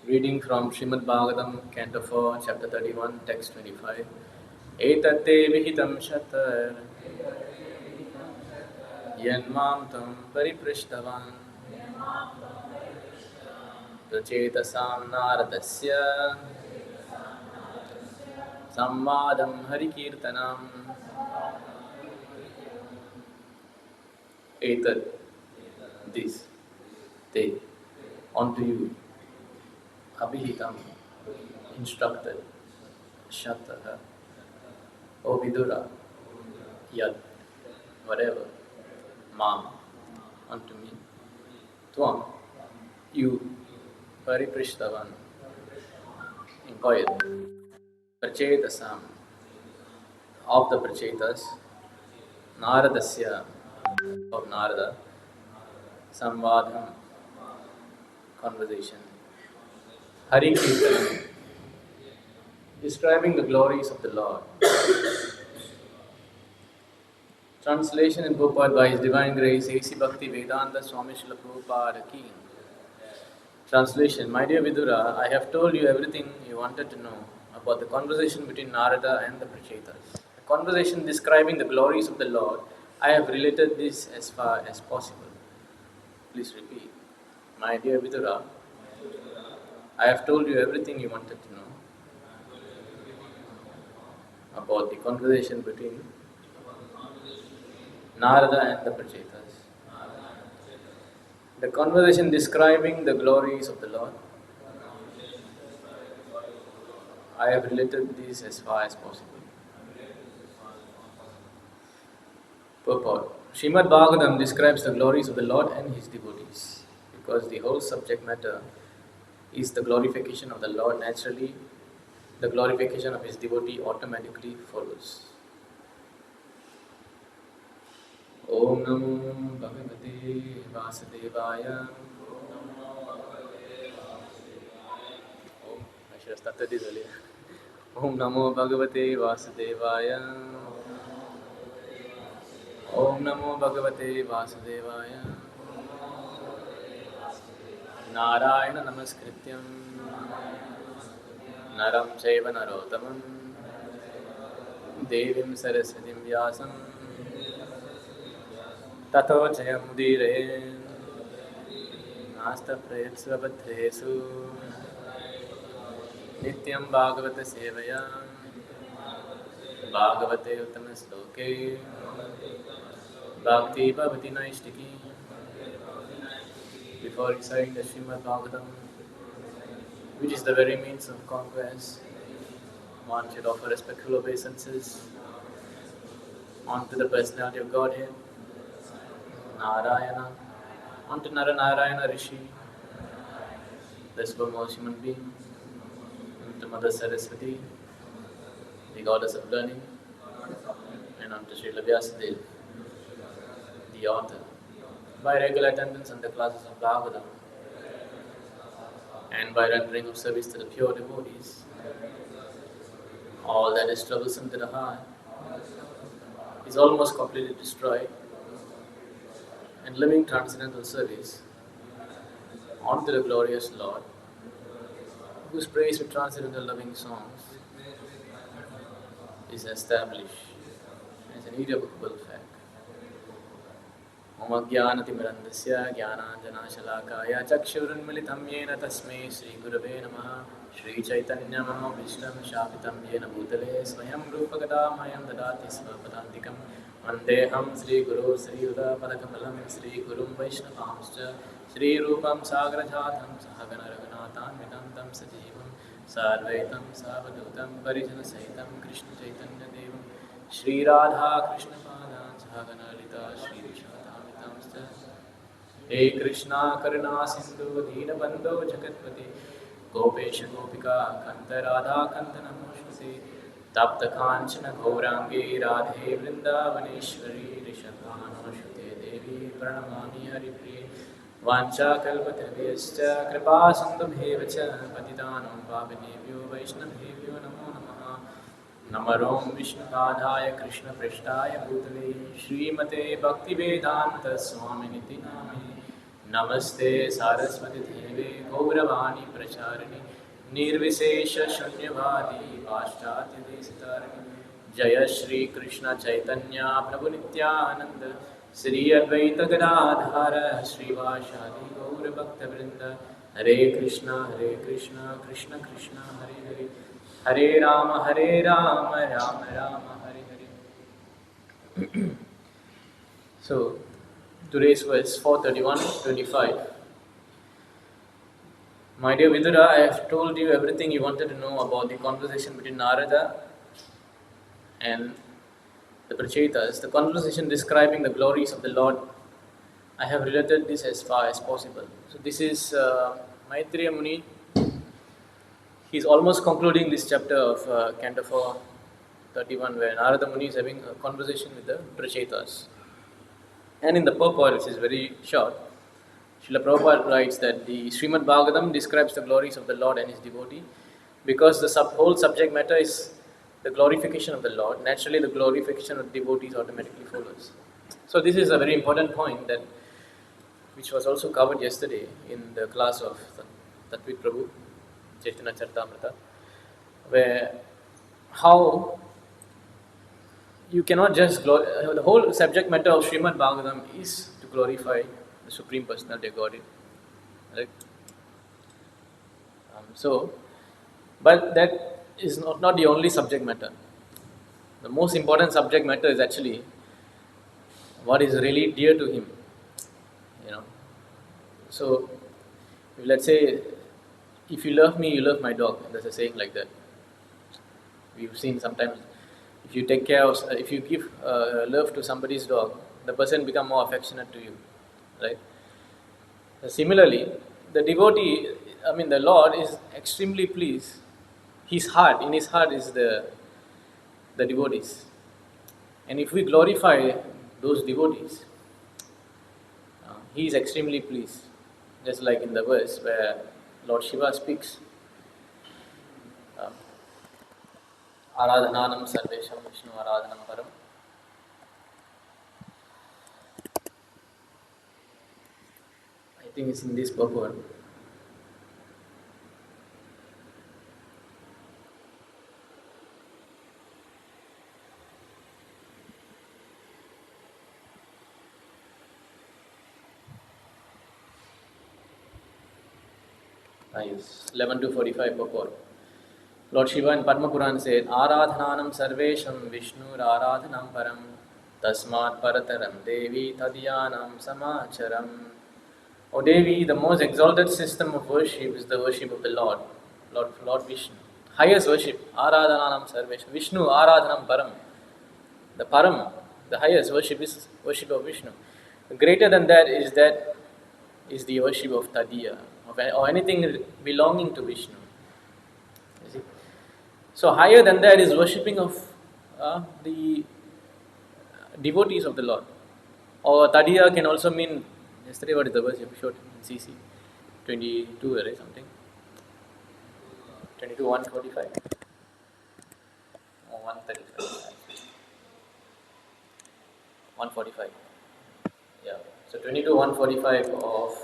Reading from Srimad Bhagavatam, Canto 4, Chapter 31, Text 25. Etate vihitam shatar yanmam tam pariprishtavan prachetasam naradasya sammadam harikirtanam. Etat, this, te, unto you, abhihitam, instructed, shataha, O Vidura, yad, whatever, mam, unto me, tvam, you, pariprishtavan, inquired, prachetasam, of the prachetas, naradasya, of Narada, samvadham, conversation, Hari Kirtanam, describing the glories of the Lord. Translation and purport by His Divine Grace, A.C. Bhakti Vedanta Swami Srila Prabhupada Ki. Translation: My dear Vidura, I have told you everything you wanted to know about the conversation between Narada and the Prachetas. The conversation describing the glories of the Lord, I have related this as far as possible. Please repeat. My dear Vidura, I have told you everything you wanted to know about the conversation between Narada and the Prachetas. The conversation describing the glories of the Lord, I have related this as far as possible. Purport. Srimad Bhagavatam describes the glories of the Lord and His devotees. Because the whole subject matter is the glorification of the Lord, naturally, the glorification of His devotee automatically follows. Om Namo Bhagavate Vasudevaya. I should have started this earlier. Om Namo Bhagavate Vasudevaya. Om Namo Bhagavate Vasudevaya. Narayana Namaskrityam Naram Chaiva Narottamam Devim Saraswatim Vyasam Tato Jayamudire Nasta Prayetsva Bhattresu Nityam Bhagavata Sevaya Bhagavate Uttama Sloke Bhakti Bhavati Naishtiki. Before reciting the Srimad Bhagavatam, which is the very means of conquest, one should offer respectful obeisances unto the personality of Godhead, Narayana, unto Narayana Rishi, the supermost human being, unto Mother Saraswati, the goddess of learning, and unto Srila Vyasadeva, the author. By regular attendance in the classes of Bhagavatam and by rendering of service to the pure devotees, all that is troublesome to the heart is almost completely destroyed, and living transcendental service unto the glorious Lord, whose praise with transcendental loving songs is established as an irrevocable fact. Om Ajnanatimirandasya Jnananjanashalakaya Chakshurunmilitam Yena Tasmai Sri Gurave Namaha Sri Chaitanya Mahavishtam Shapitam Yena Bhutale Swayam Rupagadamaya Dadati Svapadantikam Vandeham Sri Guru Sri Uda Padakamalam Sri Gurum Vaishnavamscha Sri Rupam Sagrajatam Sahagana Raghunathan Vidantam Sajivam Sarvaitam Savadutam Parijana Sahitam Krishna Chaitanya Devam Sri Radha Krishna Padan Sahagana Lita Sri He Krishna Karuna Sindhu Deenabandho Jagatpati Gopesha Gopika Kanta Radha Kanta Namoshvati Tapta Kanchana Gaurangi Radhe Vrindavaneshwari Rishabhanoshvate Devi Pranamami Haripriye Vancha Kalpatarvyascha Kripa Sindhubhevacha Patitanam Pavanebhyo Vaishnavebhyo Namo Namaha नमरों विष्णुपादाय कृष्णपृष्ठाय भूतले श्रीमते भक्तिवेदांत स्वामिनिति नामिने नमस्ते सारस्वती देवे गौरवाणी प्रचारिणे निर्विशेष शून्यवादी पाश्चात्य देशतारिणे जय श्री कृष्ण चैतन्य प्रभु नित्यानंद श्री अद्वैत गदाधर श्रीवासादि गौर भक्तवृंद हरे Krishna Krishna Krishna Hare Hare Hare Ram Ram Ram Hare Hare. So today's verse 4:31-25. My dear Vidura, I have told you everything you wanted to know about the conversation between Narada and the Prachetas, the conversation describing the glories of the Lord. I have related this as far as possible. So this is Maitreya Muni. He's almost concluding this chapter of Canto 4:31, where Narada Muni is having a conversation with the Prachetas. And in the purport, which is very short, Srila Prabhupada writes that the Srimad Bhagavatam describes the glories of the Lord and his devotee. Because the whole subject matter is the glorification of the Lord, naturally the glorification of devotees automatically follows. So this is a very important point that which was also covered yesterday in the class of Tatvik Prabhu, Chaitanya Charitamrita, where how you cannot just the whole subject matter of Srimad Bhagavatam is to glorify the Supreme Personality of Godhead, right? But that is not the only subject matter. The most important subject matter is actually what is really dear to him, you know. So, let's say, if you love me, you love my dog. There's a saying like that. We've seen sometimes, if you take care of, if you give love to somebody's dog, the person become more affectionate to you, right? Similarly, the devotee, the Lord is extremely pleased. In his heart is the devotees. And if we glorify those devotees, he is extremely pleased. Just like in the verse where Lord Shiva speaks, Aradhananam Sarvesham Vishnu Aradhanam Param. I think it's in this purport. Yes, 11-45 purport. Lord Shiva in Padma Puran said, Aradhananam Sarvesham Vishnu Aradhanam Param Tasmat Parataram Devi Tadyanam Samacharam. O Devi, the most exalted system of worship is the worship of the Lord Vishnu. Highest worship, Aradhananam Sarvesham. Vishnu Aradhanam Param. The Param, the highest worship is worship of Vishnu. Greater than that is the worship of Tadiya, or anything belonging to Vishnu. You see? So higher than that is worshipping of the devotees of the Lord. Or Tadiya can also mean, yesterday what is the verse you showed in CC? 22 or something? 22, 145? Or 135? 145. Yeah. So 22, 145 of,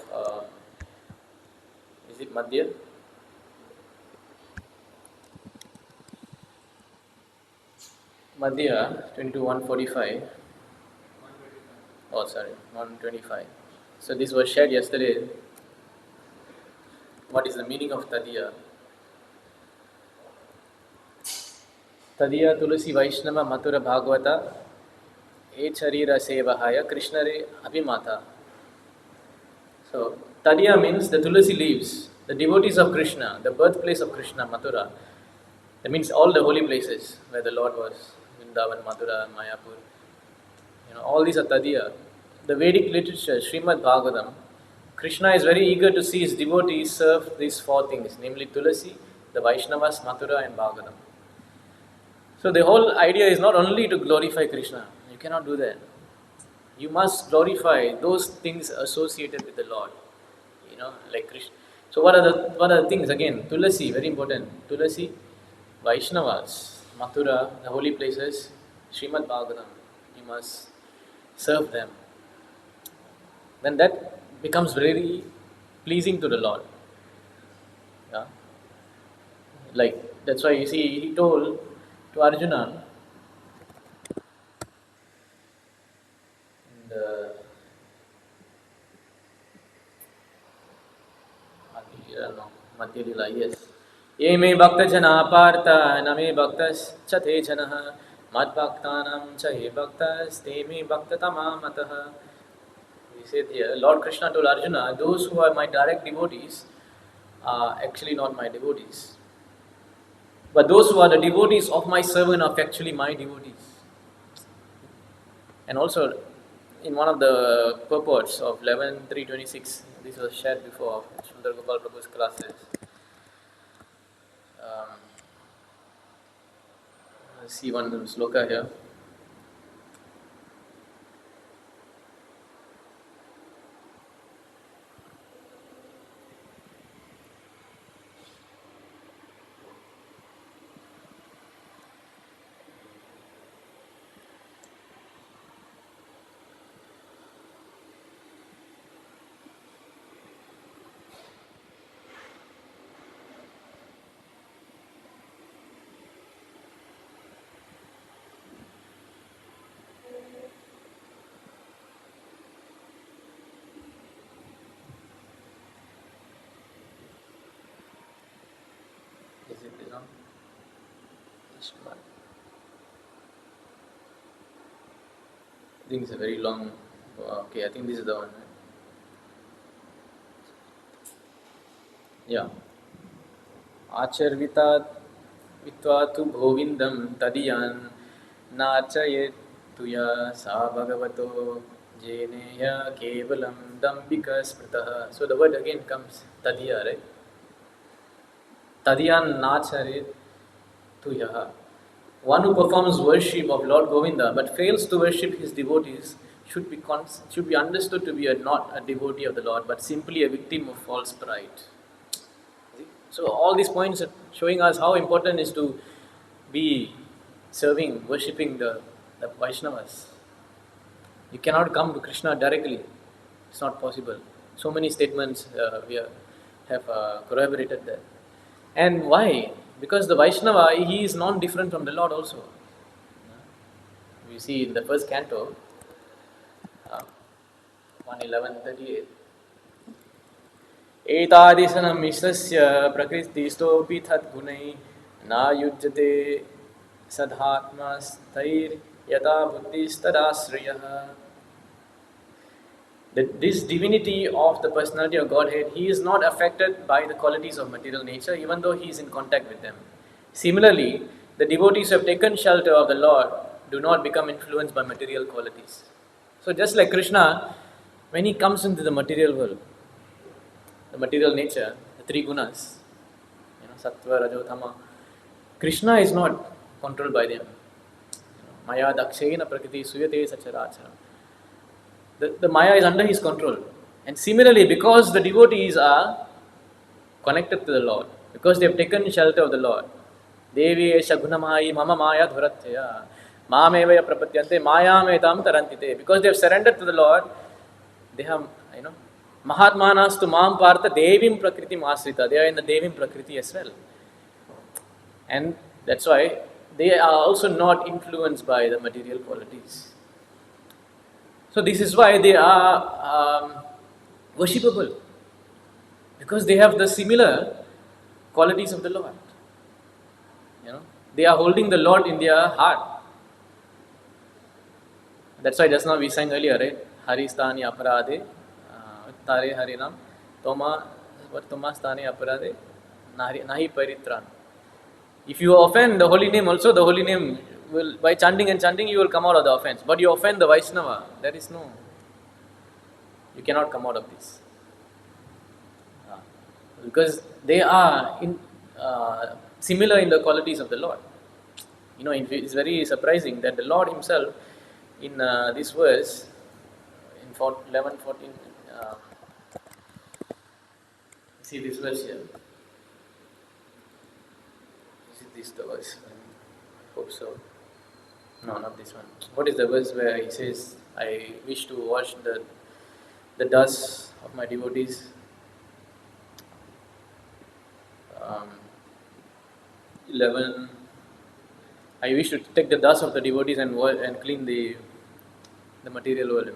is it Madhya? Madhya, 22, 145. Oh, sorry, 125. So this was shared yesterday. What is the meaning of Tadiya? Tadiya Tulasi Vaishnava Mathura Bhagavata E Charira Sevahaya Krishna Re Abhimata. So Tadiya means the Tulasi leaves, the devotees of Krishna, the birthplace of Krishna, Mathura. That means all the holy places where the Lord was, Vrindavan, Mathura, Mayapur. All these are Tadiya. The Vedic literature, Srimad Bhagavatam, Krishna is very eager to see his devotees serve these four things, namely Tulasi, the Vaishnavas, Mathura and Bhagavatam. So the whole idea is not only to glorify Krishna. You cannot do that. You must glorify those things associated with the Lord. Like Krishna. So what are the things again? Tulasi, very important. Tulasi, Vaishnavas. Mathura, the holy places, Srimad Bhagavatam, you must serve them. Then that becomes very pleasing to the Lord. Yeah? Like, that's why you see, he told to Arjuna, in the Madhya Lila, yes. Ye me bhakta jana partha, na me bhaktas cha te janaha, mad bhaktanam cha he bhaktas, te me bhakta tama mataha. He said here, Lord Krishna told Arjuna, those who are my direct devotees are actually not my devotees. But those who are the devotees of my servant are actually my devotees. And also, in one of the purports of 11.326, this was shared before Sundar Gopal Prabhu's classes. Let's see one sloka here. Is it this one? This one. I think it's a very long. Okay, I think this is the one. Yeah. Acharvita vitvatu bhovindam tadiyan nachayet tuya sa bhagavato jeneya kevalam dambika smritaha. So the word again comes tadiya, right? Tadiyan nacharet tuya. One who performs worship of Lord Govinda but fails to worship his devotees should be understood to be not a devotee of the Lord but simply a victim of false pride. So all these points are showing us how important it is to be serving, worshipping the Vaishnavas. You cannot come to Krishna directly. It's not possible. So many statements we have corroborated that. And why? Because the Vaishnava, he is non-different from the Lord also. We see in the first canto, 111:38. एतादिशनं मिश्रस्य प्रकृतिस्थोऽपि तद्गुणैः नायुज्यते सदात्मस्थैर्यथा बुद्धिस्तदाश्रयः. This divinity of the personality of Godhead, he is not affected by the qualities of material nature even though he is in contact with them. Similarly, the devotees who have taken shelter of the Lord do not become influenced by material qualities. So just like Krishna, when he comes into the material world, the material nature, the three gunas, sattva, rajo, tama, Krishna is not controlled by them. Maya dakshena prakriti suyate sacharacharam. The Maya is under his control. And similarly, because the devotees are connected to the Lord, because they have taken shelter of the Lord, Devi esha gunamayi mama maya dhuratyaya mamevaya prapatyante mayam etam tarantite. Because they have surrendered to the Lord, they have, Mahatmanas tu mam partha devim prakriti asrita. They are in the devim prakriti as well. And that's why they are also not influenced by the material qualities. So this is why they are worshipable. Because they have the similar qualities of the Lord. They are holding the Lord in their heart. That's why just now we sang earlier, right? Haristani aparade, tare harinam, toma stani aparade, nahi paritran. If you offend the holy name also, the holy name will, by chanting and chanting, you will come out of the offense. But you offend the Vaishnava, there is no, you cannot come out of this. Because they are similar in the qualities of the Lord. It's very surprising that the Lord himself, in this verse, in 11:14, see this verse here. This is the verse. Hope so. No, not this one. What is the verse where he says, I wish to wash the dust of my devotees? Um, 11. I wish to take the dust of the devotees and clean the material world,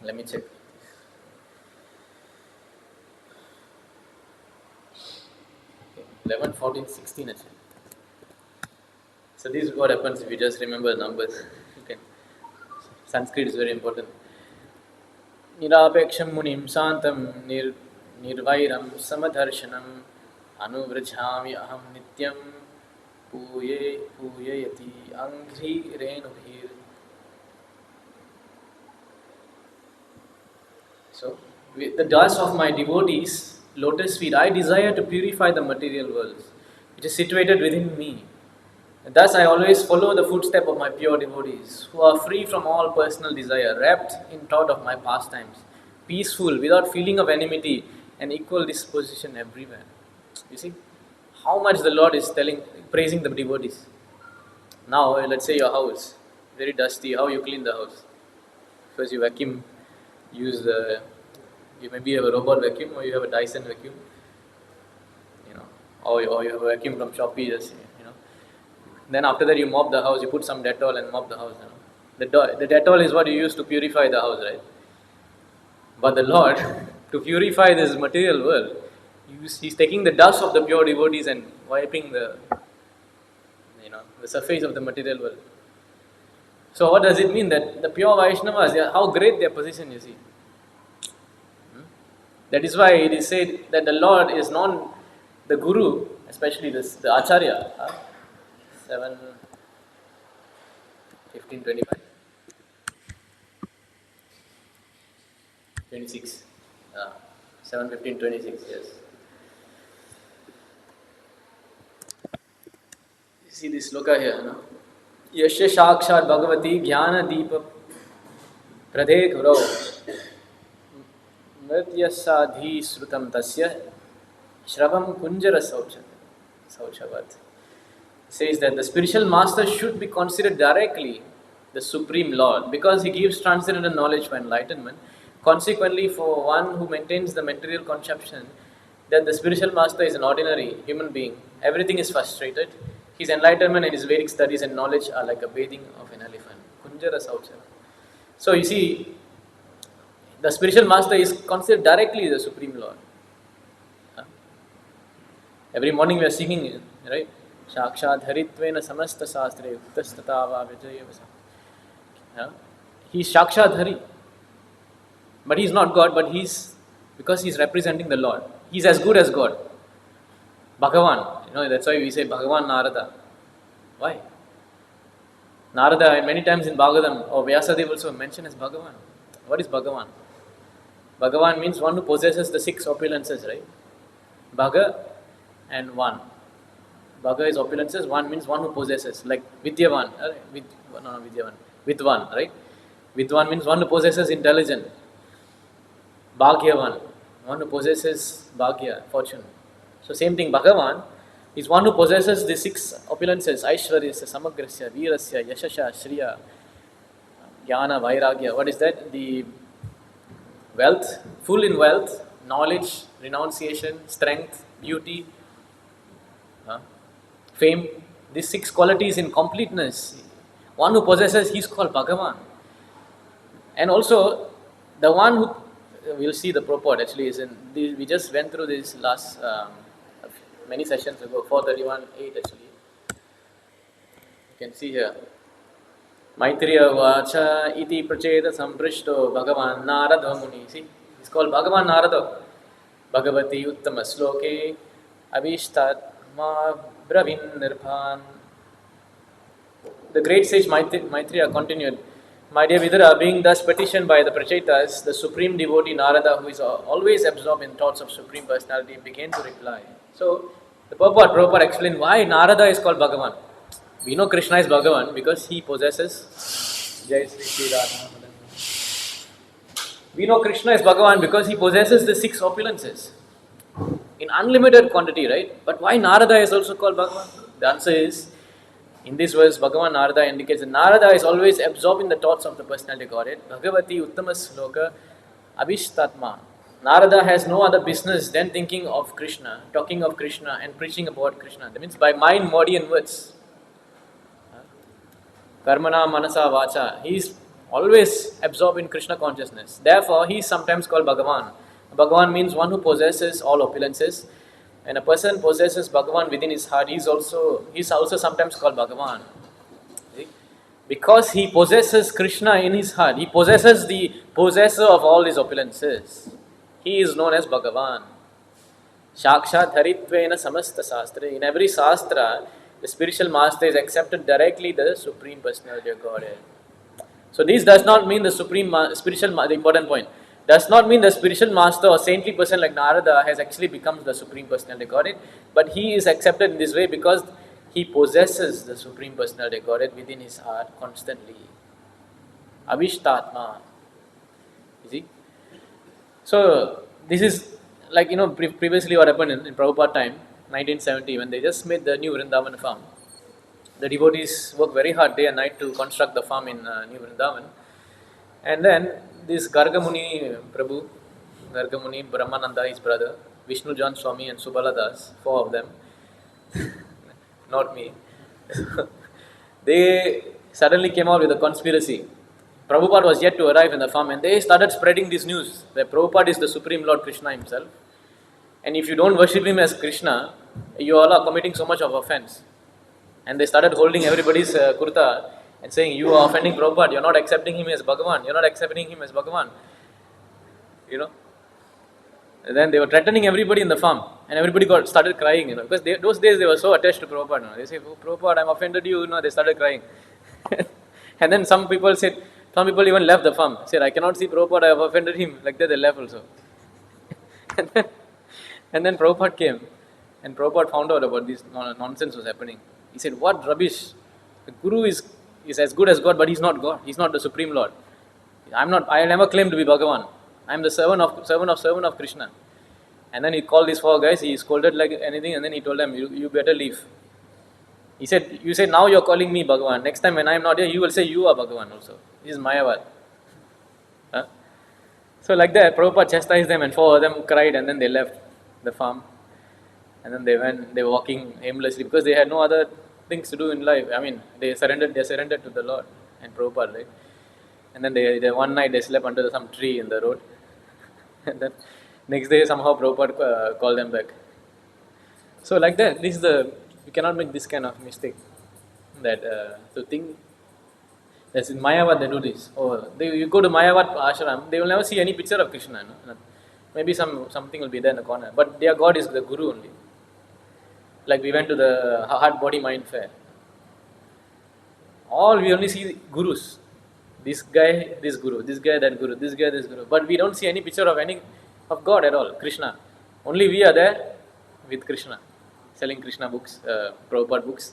Let me check. Okay. 11, 14, 16 actually. So this is what happens if you just remember numbers. Okay. Sanskrit is very important. Nirapeksham munim santam nirvairam samadharshanam anuvrajhami aham nityam puyayati angri renubhir. So, with the dust of my devotees, lotus feet, I desire to purify the material world, which is situated within me. And thus, I always follow the footstep of my pure devotees, who are free from all personal desire, wrapped in thought of my pastimes, peaceful, without feeling of enmity, and equal disposition everywhere. You see, how much the Lord is praising the devotees. Now, let's say your house, very dusty, how you clean the house? First you vacuum. You maybe have a robot vacuum or you have a Dyson vacuum, or you have a vacuum from Shopee, Then after that you mop the house, you put some Dettol and mop the house, The Dettol is what you use to purify the house, right? But the Lord, to purify this material world, He's taking the dust of the pure devotees and wiping the surface of the material world. So what does it mean? That the pure Vaishnavas, how great their position, you see. That is why it is said that the Lord is not the Guru, especially the Acharya. 7, 15, 25, 26. 7, 15, 26, yes. You see this sloka here, no? Yasya Shakshat Bhagavati Jnana Deepa Pradhe Guru Mrityasādhi Srutam Tasya Shravam Kunjara Sauchavat. Says that the spiritual master should be considered directly the Supreme Lord because he gives transcendental knowledge for enlightenment. Consequently, for one who maintains the material conception that the spiritual master is an ordinary human being, everything is frustrated. His enlightenment and his Vedic studies and knowledge are like a bathing of an elephant. Kunjara Saucha. So you see, the spiritual master is considered directly the Supreme Lord. Every morning we are singing it, right? Shakshat Haritvena Samasta Sastre Uktastatava Vijayavasa. He's Shakshat Hari. But he's not God, but because he's representing the Lord. He's as good as God. Bhagavan. That's why we say Bhagavan Narada. Why? Narada, many times in Bhagavatam or Vyasadeva also mentioned as Bhagavan. What is Bhagavan? Bhagavan means one who possesses the 6 opulences, right? Bhaga and one. Bhaga is opulences, one means one who possesses, like Vidyavan, with one, right? With one means one who possesses intelligence. Bhagyavan, one who possesses Bhagya, fortune. So same thing, Bhagavan is one who possesses the 6 opulences, Aishwaryasya, Samagrasya, Veerasya, Yashasya, Shriya, Jnana, Vairagya. What is that? The wealth, full in wealth, knowledge, renunciation, strength, beauty, fame. These 6 qualities in completeness. One who possesses, he's called Bhagavan. And also, the one who, we'll see the purport actually, we just went through this last, many sessions ago, 431.8 actually. You can see here. Maitreya Vacha iti pracheta samprishto Bhagavan Narada Muni. See, it's called Bhagavan Narada. Bhagavati Uttama Sloke Avishtat Ma Bravin Nirpan. The great sage Maitreya continued, My dear Vidura, being thus petitioned by the Prachetas, the supreme devotee Narada, who is always absorbed in thoughts of Supreme Personality, began to reply. So, the Prabhupada explained why Narada is called Bhagavan. We know Krishna is Bhagavan because he possesses Jai Sri Radha. We know Krishna is Bhagavan because he possesses the 6 opulences in unlimited quantity, right? But why Narada is also called Bhagavan? The answer is, in this verse, Bhagavan Narada indicates that Narada is always absorbing the thoughts of the personality Godhead. Bhagavati Uttamas Loka Abhishtatma. Narada has no other business than thinking of Krishna, talking of Krishna and preaching about Krishna. That means by mind, body and words. Karmana, Manasa, Vacha. He is always absorbed in Krishna consciousness. Therefore, he is sometimes called Bhagavan. Bhagavan means one who possesses all opulences. When a person possesses Bhagavan within his heart, he is also sometimes called Bhagavan. See? Because he possesses Krishna in his heart. He possesses the possessor of all his opulences. He is known as Bhagavan. Shakshat Haritvena Samasta Sastra. In every Sastra, the spiritual master is accepted directly the Supreme Personality of Godhead. So this does not mean the the important point, does not mean the spiritual master or saintly person like Narada has actually become the Supreme Personality of Godhead, but he is accepted in this way because he possesses the Supreme Personality of Godhead within his heart constantly. Avishtatma. You see? So this is like, previously what happened in Prabhupada time, 1970, when they just made the new Vrindavan farm. The devotees worked very hard day and night to construct the farm in New Vrindavan. And then this Gargamuni Prabhu, Gargamuni, Brahmananda, his brother, Vishnu Jan Swami and Subala Das, 4 of them, not me, they suddenly came out with a conspiracy. Prabhupada was yet to arrive in the farm and they started spreading this news that Prabhupada is the Supreme Lord Krishna himself. And if you don't worship him as Krishna, you all are committing so much of offense. And they started holding everybody's kurta and saying, you are offending Prabhupada, you're not accepting him as Bhagavan, you're not accepting him as Bhagavan. And then they were threatening everybody in the farm and everybody started crying, because those days they were so attached to Prabhupada. They say, oh, Prabhupada, I'm offended you, they started crying. And then some people even left the farm, said, I cannot see Prabhupada, I have offended him. Like that they left also. And then Prabhupada came and Prabhupada found out about this nonsense was happening. He said, what rubbish, the Guru is as good as God, but he's not God, he's not the Supreme Lord. I never claim to be Bhagavan. I am the servant of Krishna. And then he called these 4 guys, he scolded like anything, and then he told them, you better leave. He said, you say now you're calling me Bhagavan. Next time when I am not here, you will say you are Bhagavan also. This is Mayavad. So like that, Prabhupada chastised them and 4 of them cried and then they left the farm. And then they were walking aimlessly because they had no other things to do in life. I mean, they surrendered to the Lord and Prabhupada, right? And then they one night they slept under some tree in the road. And then next day somehow Prabhupada called them back. So like that, you cannot make this kind of mistake. That to think, that's in Mayavad they do this. You go to Mayavad ashram, they will never see any picture of Krishna. Maybe something will be there in the corner. But their God is the Guru only. Like we went to the Heart, Body, Mind fair. We only see Gurus. This guy, this Guru. This guy, that Guru. This guy, this Guru. But we don't see any picture of God at all, Krishna. Only we are there with Krishna, selling Krishna books, Prabhupada books.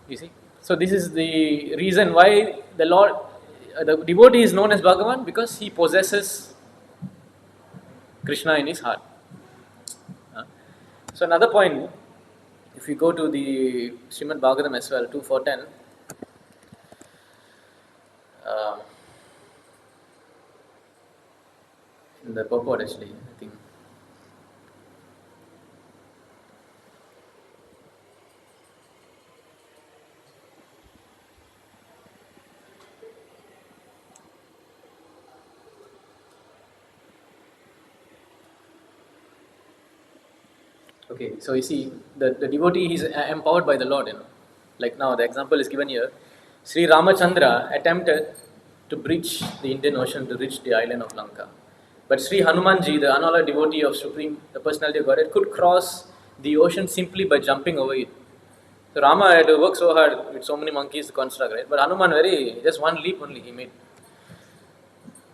You see? So this is the reason why the devotee is known as Bhagavan, because he possesses Krishna in his heart. So another point, if we go to the Srimad Bhagavatam as well, 2.4.10, in the purport actually, I think. Okay, so you see, the devotee is empowered by the Lord, Like now, the example is given here. Sri Ramachandra attempted to bridge the Indian Ocean to reach the island of Lanka. But Sri Hanumanji, the unalloyed devotee of the personality of Godhead, could cross the ocean simply by jumping over it. So Rama had to work so hard with so many monkeys to construct, right? But Hanuman just one leap only he made.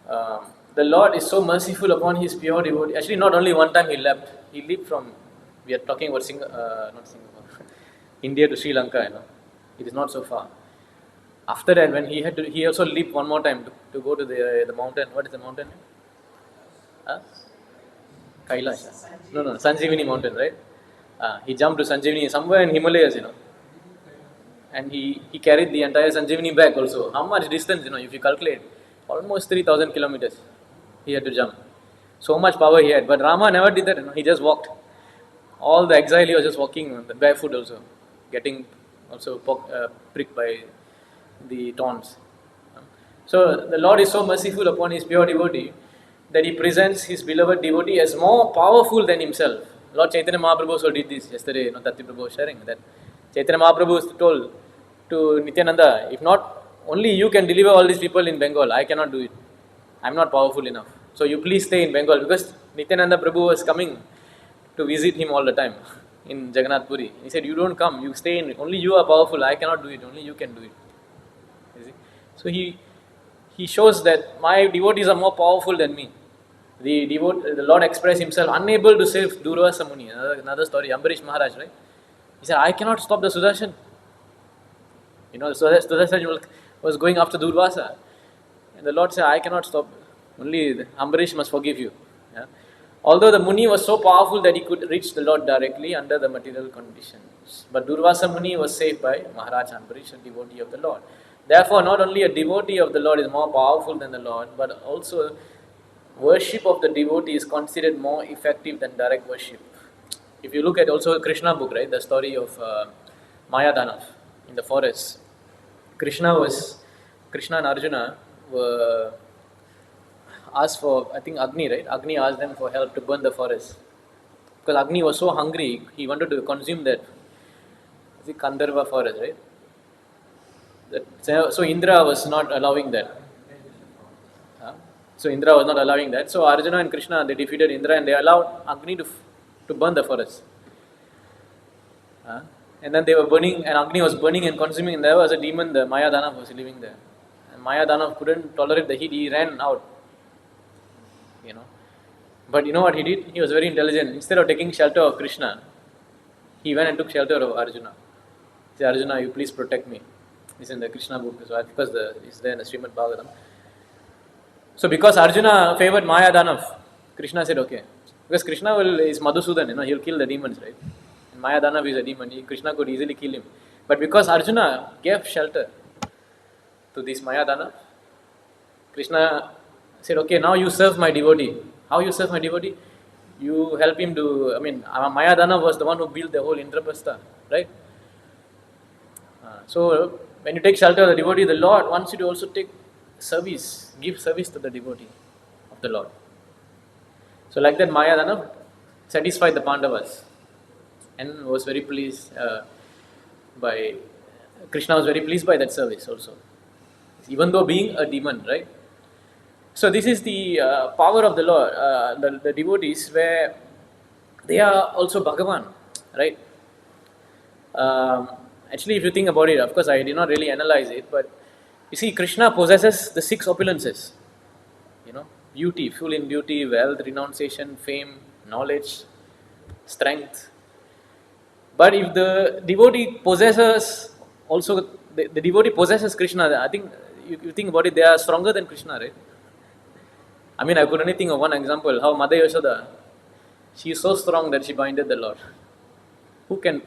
The Lord is so merciful upon his pure devotee. Actually, not only one time he leapt. He leaped from, we are talking about not Singapore, India to Sri Lanka, It is not so far. After that, when he also leaped one more time to go to the mountain. What is the mountain? Huh? Kailasha. No, Sanjeevani mountain, right? He jumped to Sanjeevani somewhere in Himalayas, and he carried the entire Sanjeevani back also. How much distance, if you calculate, almost 3,000 kilometers he had to jump. So much power he had. But Rama never did that, he just walked. All the exile he was just walking barefoot also, getting also pricked by the taunts. So the Lord is so merciful upon his pure devotee that he presents his beloved devotee as more powerful than himself. Lord Chaitanya Mahaprabhu also did this yesterday, Tatti Prabhu was sharing that Chaitanya Mahaprabhu told to Nityananda, if not, only you can deliver all these people in Bengal, I cannot do it. I am not powerful enough. So you please stay in Bengal, because Nityananda Prabhu was coming to visit him all the time in Jagannath Puri. He said, you don't come, you stay in, only you are powerful, I cannot do it, only you can do it. You see? So he shows that my devotees are more powerful than me. The Lord expressed himself unable to save Durvasa Muni. Another story, Ambarish Maharaj, right? He said, I cannot stop the Sudarshan. Sudarshan was going after Durvasa. And the Lord said, I cannot stop. Only Ambarish must forgive you. Yeah? Although the Muni was so powerful that he could reach the Lord directly under the material conditions. But Durvasa Muni was saved by Maharaj Ambarish, a devotee of the Lord. Therefore, not only a devotee of the Lord is more powerful than the Lord, but also worship of the devotee is considered more effective than direct worship. If you look at also Krishna book, right, the story of Maya Danav in the forest. Krishna and Arjuna were asked for, I think Agni, right? Agni asked them for help to burn the forest. Because Agni was so hungry, he wanted to consume that the Kandharva forest, right? So Indra was not allowing that. So Arjuna and Krishna, they defeated Indra and they allowed Agni to burn the forest. And then they were burning, and Agni was burning and consuming, and there was a demon, the Maya Danav was living there. And Maya Danav couldn't tolerate the heat, he ran out. But you know what he did? He was very intelligent. Instead of taking shelter of Krishna, he went and took shelter of Arjuna. He said, Arjuna, you please protect me. It's in the Krishna book as well, because it's there in the Srimad Bhagavatam. So because Arjuna favored Maya Danav, Krishna said, okay. Because Krishna is Madhusudan, he'll kill the demons, right? And Maya Danav is a demon, Krishna could easily kill him. But because Arjuna gave shelter to this Maya Danav, Krishna said, okay, now you serve my devotee. How you serve my devotee? You help him to, Maya Danav was the one who built the whole Indraprastha, right? So when you take shelter of the devotee, the Lord wants you to also take service, give service to the devotee of the Lord. So like that, Maya Danav satisfied the Pandavas and was very pleased Krishna was very pleased by that service also, even though being a demon, right? So this is the power of the Lord, the devotees, where they are also Bhagavan, right? Actually, if you think about it, of course I did not really analyze it, but you see, Krishna possesses the 6 opulences, beauty, full in beauty, wealth, renunciation, fame, knowledge, strength. But if the devotee possesses also, the devotee possesses Krishna, I think you think about it, they are stronger than Krishna, right? I could only think of one example, how Mother Yashoda, she is so strong that she binded the Lord. Who can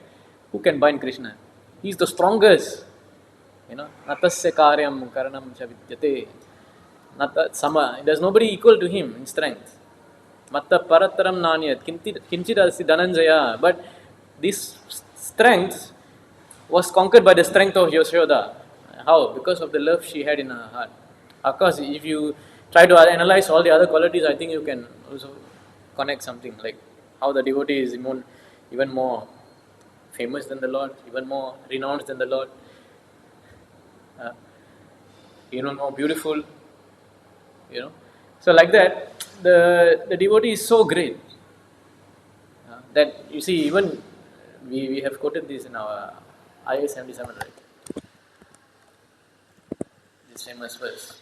bind Krishna? He is the strongest. Natasya karyam karanam cha vidyate. There's nobody equal to him in strength. Matta parataram nanyat kinchidasi dhananjaya. But this strength was conquered by the strength of Yashoda. How? Because of the love she had in her heart. Of course, if you try to analyze all the other qualities, I think you can also connect something like how the devotee is even more famous than the Lord, even more renowned than the Lord, more beautiful, So like that, the devotee is so great that you see, even we have quoted this in our IS 77, right? This famous verse.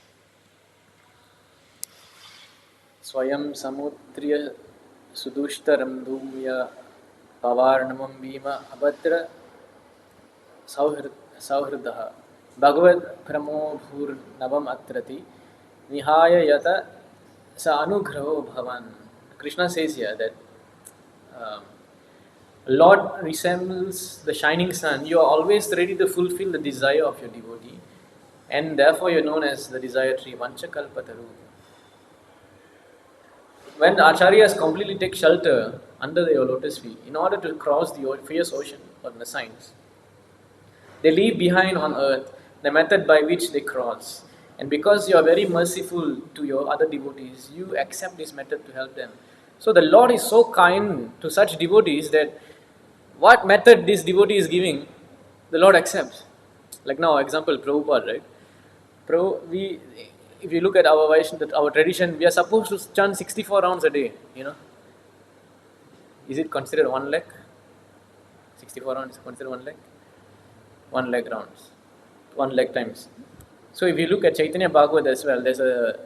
Swayam samutriya sudushtaram dhumya pavarnamam bhima abhadra sauhrdaha Bhagavad Pramo Bhur Navam Atrati Nihaya Yata Sa Anugraho Bhavan. Krishna says here that um, Lord resembles the shining sun. You are always ready to fulfill the desire of your devotee, and therefore you are known as the desire tree, Vanchakalpataru. When the acharyas completely take shelter under your lotus feet in order to cross the fierce ocean or the signs, they leave behind on earth the method by which they cross. And because you are very merciful to your other devotees, you accept this method to help them. So the Lord is so kind to such devotees that what method this devotee is giving, the Lord accepts. Like now, example, Prabhupada, right? If you look at our Vaishnava, our tradition, we are supposed to chant 64 rounds a day, Is it considered 1 lakh? 64 rounds is considered 1 lakh? 1 lakh rounds. 1 lakh times. So if you look at Chaitanya Bhagavad as well, there's a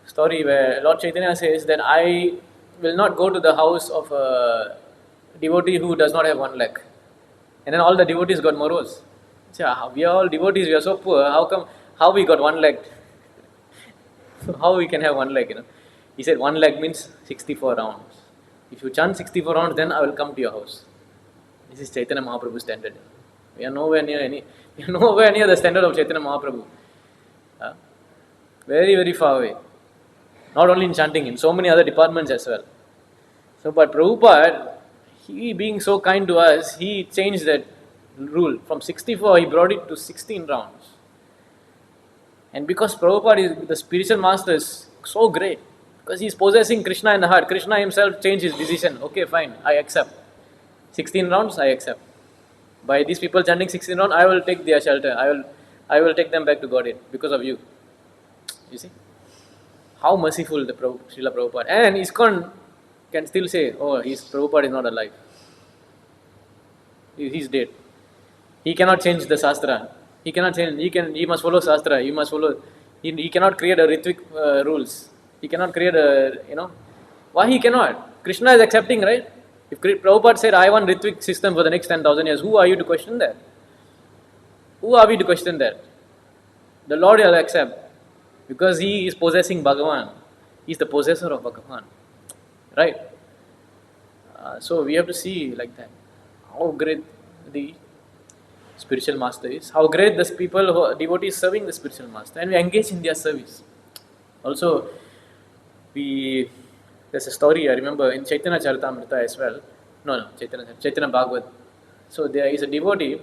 story where Lord Chaitanya says that I will not go to the house of a devotee who does not have 1 lakh. And then all the devotees got morose. We are all devotees, we are so poor, how we got 1 lakh? How we can have 1 lakh, He said 1 lakh means 64 rounds. If you chant 64 rounds, then I will come to your house. This is Chaitanya Mahaprabhu's standard. We are nowhere near the standard of Chaitanya Mahaprabhu. Very, very far away. Not only in chanting, in so many other departments as well. So, but Prabhupada, he being so kind to us, he changed that rule. From 64, he brought it to 16 rounds. And because Prabhupada is the spiritual master is so great, because he is possessing Krishna in the heart, Krishna himself changed his decision. Okay, fine, I accept. 16 rounds, I accept. By these people chanting 16 rounds, I will take their shelter. I will take them back to Godhead because of you. You see? How merciful the Srila Prabhupada. And ISKCON can still say, oh, Prabhupada is not alive. He's dead. He cannot change the Shastra. He cannot change. He must follow Shastra. He must follow. He cannot create a Ritvik rules. He cannot create Why he cannot? Krishna is accepting, right? If Prabhupada said, I want Ritvik system for the next 10,000 years, who are you to question that? Who are we to question that? The Lord will accept. Because he is possessing Bhagavan. He is the possessor of Bhagavan. Right? So we have to see like that. How great the spiritual master is. How great the people who are devotees serving the spiritual master. And we engage in their service. Also, there's a story I remember in Chaitanya Charitamrita as well. Chaitanya Bhagavad. So there is a devotee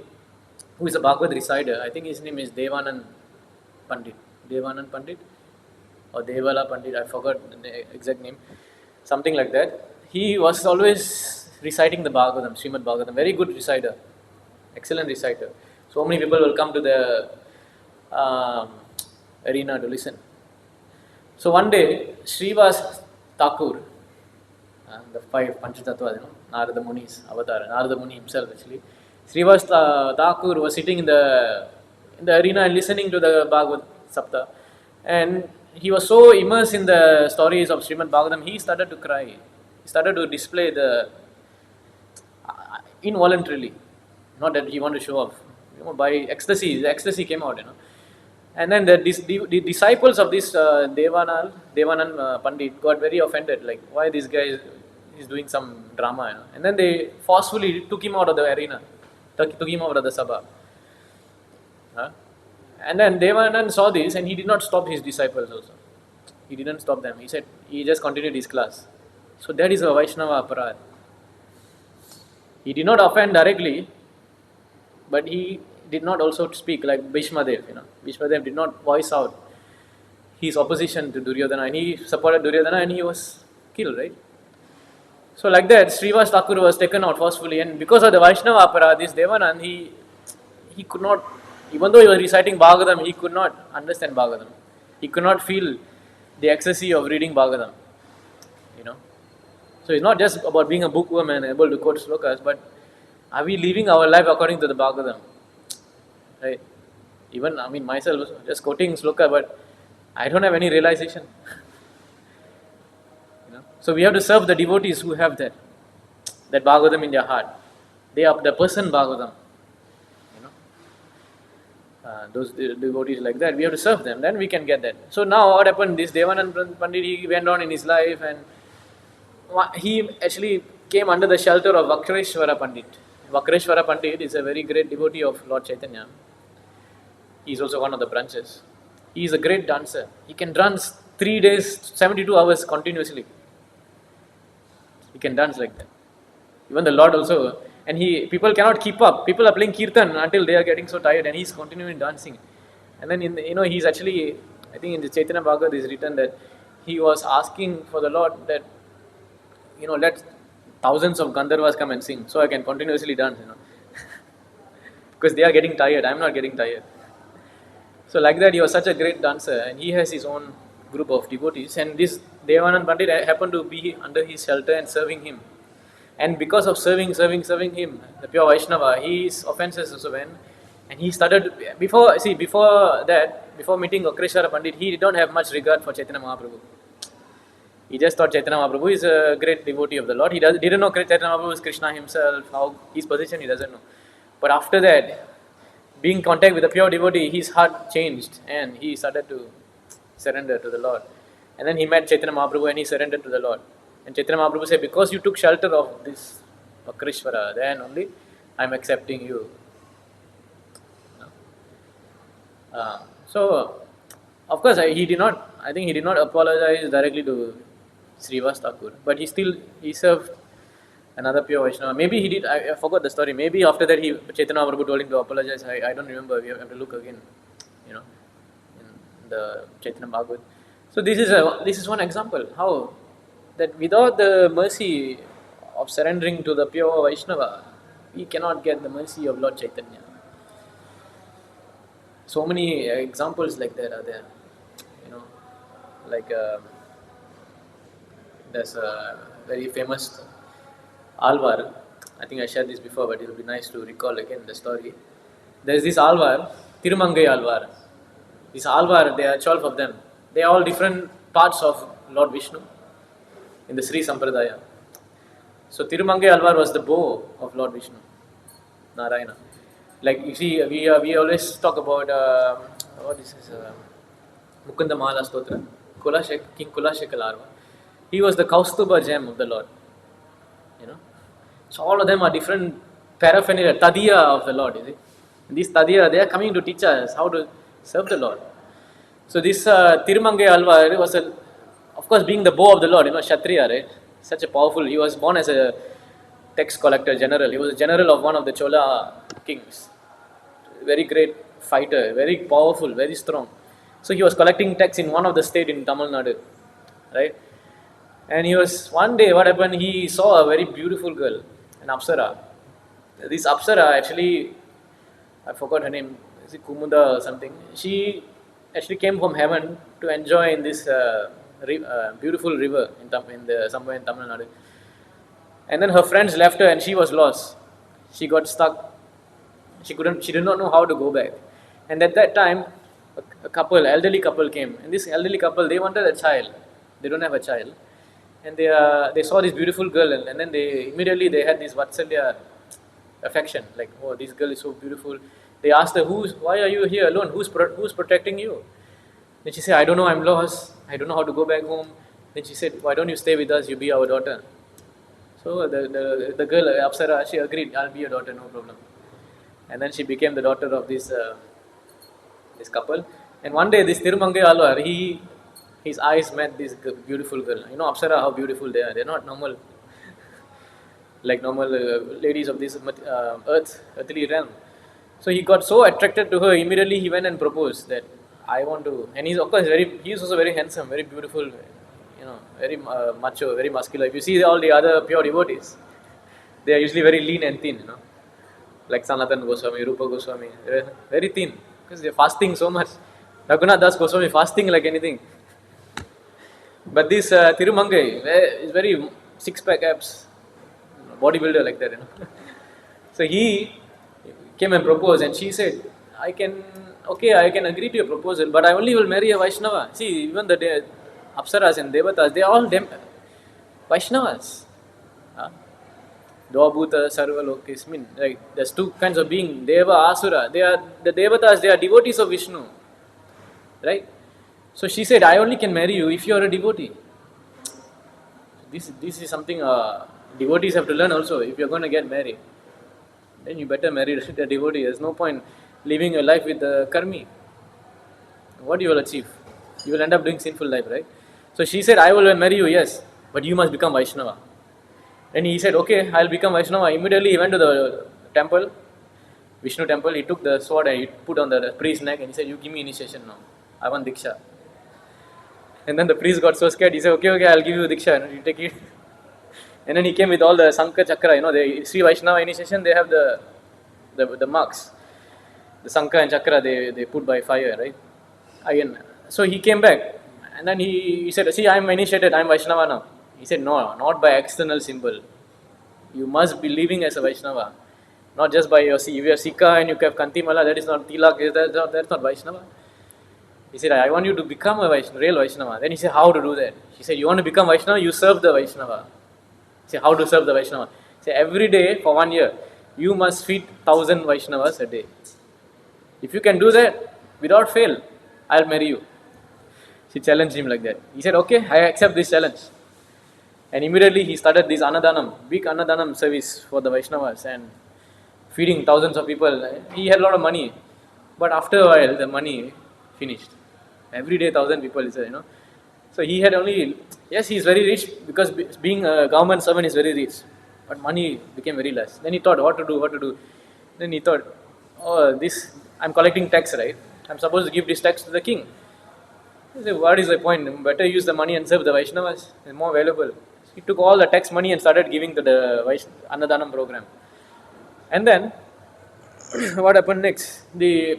who is a Bhagavad reciter. I think his name is Devanand Pandit or Devala Pandit, I forgot the exact name, something like that. He was always reciting the Bhagavatam, Srimad Bhagavatam, very good reciter, excellent reciter. So many people will come to the arena to listen. So one day, Srivas Thakur, the 5 Panchatattva, Narada Muni's avatar, Narada Muni himself actually, Srivas Thakur was sitting in the arena and listening to the Bhagavad Sapta, and he was so immersed in the stories of Srimad Bhagavatam, he started to cry. He started to display involuntarily, not that he wanted to show off, by ecstasy. The ecstasy came out, And then the disciples of this Devanand Pandit got very offended, like why this guy is doing some drama, And then they forcefully took him out of the arena, took him out of the sabha. And then Devanand saw this and he did not stop his disciples also. He didn't stop them. He said, he just continued his class. So that is a Vaishnava aparad. He did not offend directly, but he did not also speak like Bhishmadev. Bhishmadev did not voice out his opposition to Duryodhana, and he supported Duryodhana and he was killed, right? So like that, Srivas Thakur was taken out forcefully, and because of the Vaishnava aparad, this Devanand, he could not, even though he was reciting Bhagavatam, he could not understand Bhagavatam. He could not feel the ecstasy of reading Bhagavatam. So it's not just about being a bookworm and able to quote slokas, but are we living our life according to the Bhagavatam? Right? Even, myself, just quoting sloka, but I don't have any realization. So we have to serve the devotees who have that Bhagavatam in their heart. They are the person Bhagavatam. those devotees like that. We have to serve them, then we can get that. So now what happened, this Devanand Pandit, he went on in his life, and he actually came under the shelter of Vakreshwara Pandit. Vakreshwara Pandit is a very great devotee of Lord Chaitanya. He is also one of the branches. He is a great dancer. He can dance 3 days, 72 hours continuously. He can dance like that. Even the Lord also. And people cannot keep up. People are playing kirtan until they are getting so tired, and he's continuing dancing. And then he's actually, I think in the Chaitanya Bhagavad is written that he was asking for the Lord that, let thousands of Gandharvas come and sing, so I can continuously dance, because they are getting tired. I'm not getting tired. So like that, he was such a great dancer, and he has his own group of devotees, and this Devanand Pandit happened to be under his shelter and serving him. And because of serving him, the pure Vaishnava, his offenses also went. And he started, before meeting Vakreshwara Pandit, he did not have much regard for Chaitanya Mahaprabhu. He just thought Chaitanya Mahaprabhu is a great devotee of the Lord. He didn't know Chaitanya Mahaprabhu is Krishna himself, how his position he doesn't know. But after that, being in contact with a pure devotee, his heart changed and he started to surrender to the Lord. And then he met Chaitanya Mahaprabhu and he surrendered to the Lord. And Chaitanya Mahaprabhu said, because you took shelter of this Vakreshwara, then only I am accepting you. So, of course, he did not apologize directly to Srivas Thakur, but he served another pure Vaishnava. Maybe he did, I forgot the story. Maybe after that, Chaitanya Mahaprabhu told him to apologize. I don't remember. We have to look again, in the Chaitanya Bhagavad. So this is one example, how that without the mercy of surrendering to the pure Vaishnava, we cannot get the mercy of Lord Chaitanya. So many examples like that are there. Like there's a very famous Alvar. I think I shared this before, but it will be nice to recall again the story. There's this Alvar, Tirumangai Alvar. This Alvar, there are 12 of them. They are all different parts of Lord Vishnu in the Sri Sampradaya. So Tirumangai Alvar was the bow of Lord Vishnu, Narayana. Like you see, we always talk about what is this? Mukunda Mala Stotra, King Kulashekal Alvar. He was the Kaustuba gem of the Lord. So all of them are different paraphernalia, Tadiya of the Lord. You see, and these Tadiya, they are coming to teach us how to serve the Lord. So this Tirumangai Alvar was of course, being the bow of the Lord, Kshatriya, right? Such a powerful, he was born as a tax collector general. He was a general of one of the Chola kings. Very great fighter, very powerful, very strong. So he was collecting tax in one of the state in Tamil Nadu, right? And one day what happened, he saw a very beautiful girl, an Apsara. This Apsara actually, I forgot her name, is it Kumuda or something? She actually came from heaven to enjoy in this beautiful river somewhere in Tamil Nadu. And then her friends left her and she was lost. She got stuck. She did not know how to go back. And at that time, elderly couple came. And this elderly couple, they wanted a child. They don't have a child. And they saw this beautiful girl, and then they had this Vatsalya affection. Like, oh, this girl is so beautiful. They asked her, why are you here alone? Who's protecting you? Then she said, I don't know, I'm lost. I don't know how to go back home. Then she said, why don't you stay with us? You be our daughter. So the girl, Apsara, she agreed, I'll be your daughter, no problem. And then she became the daughter of this couple. And one day, this Tirumangai Alvar, his eyes met this beautiful girl. Apsara, how beautiful they are. They're not normal, like normal ladies of this earthly realm. So he got so attracted to her, immediately he went and proposed that I want to. And he's of course he's also very handsome, very beautiful, very macho, very muscular. If you see all the other pure devotees, they are usually very lean and thin, like Sanatana Goswami, Rupa Goswami, they're very thin because they're fasting so much. Raghunath Das Goswami fasting like anything. But this Tirumangai is very six-pack abs, bodybuilder like that, So he came and proposed, and she said, I can agree to your proposal, but I only will marry a Vaishnava. See, even the Apsaras and Devatas, they are all Vaishnavas. Dvabhuta Sarva Lokes. Mean, like, there's two kinds of being, Deva, Asura. They are the Devatas, they are devotees of Vishnu. Right? So she said, I only can marry you if you are a devotee. This is something devotees have to learn also. If you're going to get married, then you better marry a devotee. There's no point living your life with a karmi. What you will achieve? You will end up doing sinful life, right? So she said, I will marry you, yes, but you must become Vaishnava. Then he said, okay, I'll become Vaishnava. Immediately he went to the temple, Vishnu temple. He took the sword and he put on the priest's neck and he said, you give me initiation now. I want Diksha. And then the priest got so scared. He said, okay, I'll give you Diksha. And you take it. And then he came with all the Sankha Chakra. The Sri Vaishnava initiation, they have the marks. The Sankha and Chakra, they put by fire, right? Again. So he came back. And then he said, see, I'm initiated. I'm Vaishnava now. He said, no, not by external symbol. You must be living as a Vaishnava. Not just by your, if you are Sikha and you have Kantimala, that is not Tilak, that's not Vaishnava. He said, I want you to become a real Vaishnava. Then he said, how to do that? He said, you want to become Vaishnava, you serve the Vaishnava. He said, how to serve the Vaishnava? He said, every day for 1 year, you must feed 1,000 Vaishnavas a day. If you can do that, without fail, I'll marry you. She challenged him like that. He said, okay, I accept this challenge. And immediately he started this Annadanam, big Annadanam service for the Vaishnavas and feeding thousands of people. He had a lot of money. But after a while, the money finished. Every day 1,000 people, he said, So he had only, yes, he's very rich because being a government servant is very rich. But money became very less. Then he thought, what to do. Then he thought, I'm collecting tax, right? I'm supposed to give this tax to the king. He said, what is the point? Better use the money and serve the Vaishnavas. It's more valuable. He took all the tax money and started giving to the Annadanam program. And then, what happened next? The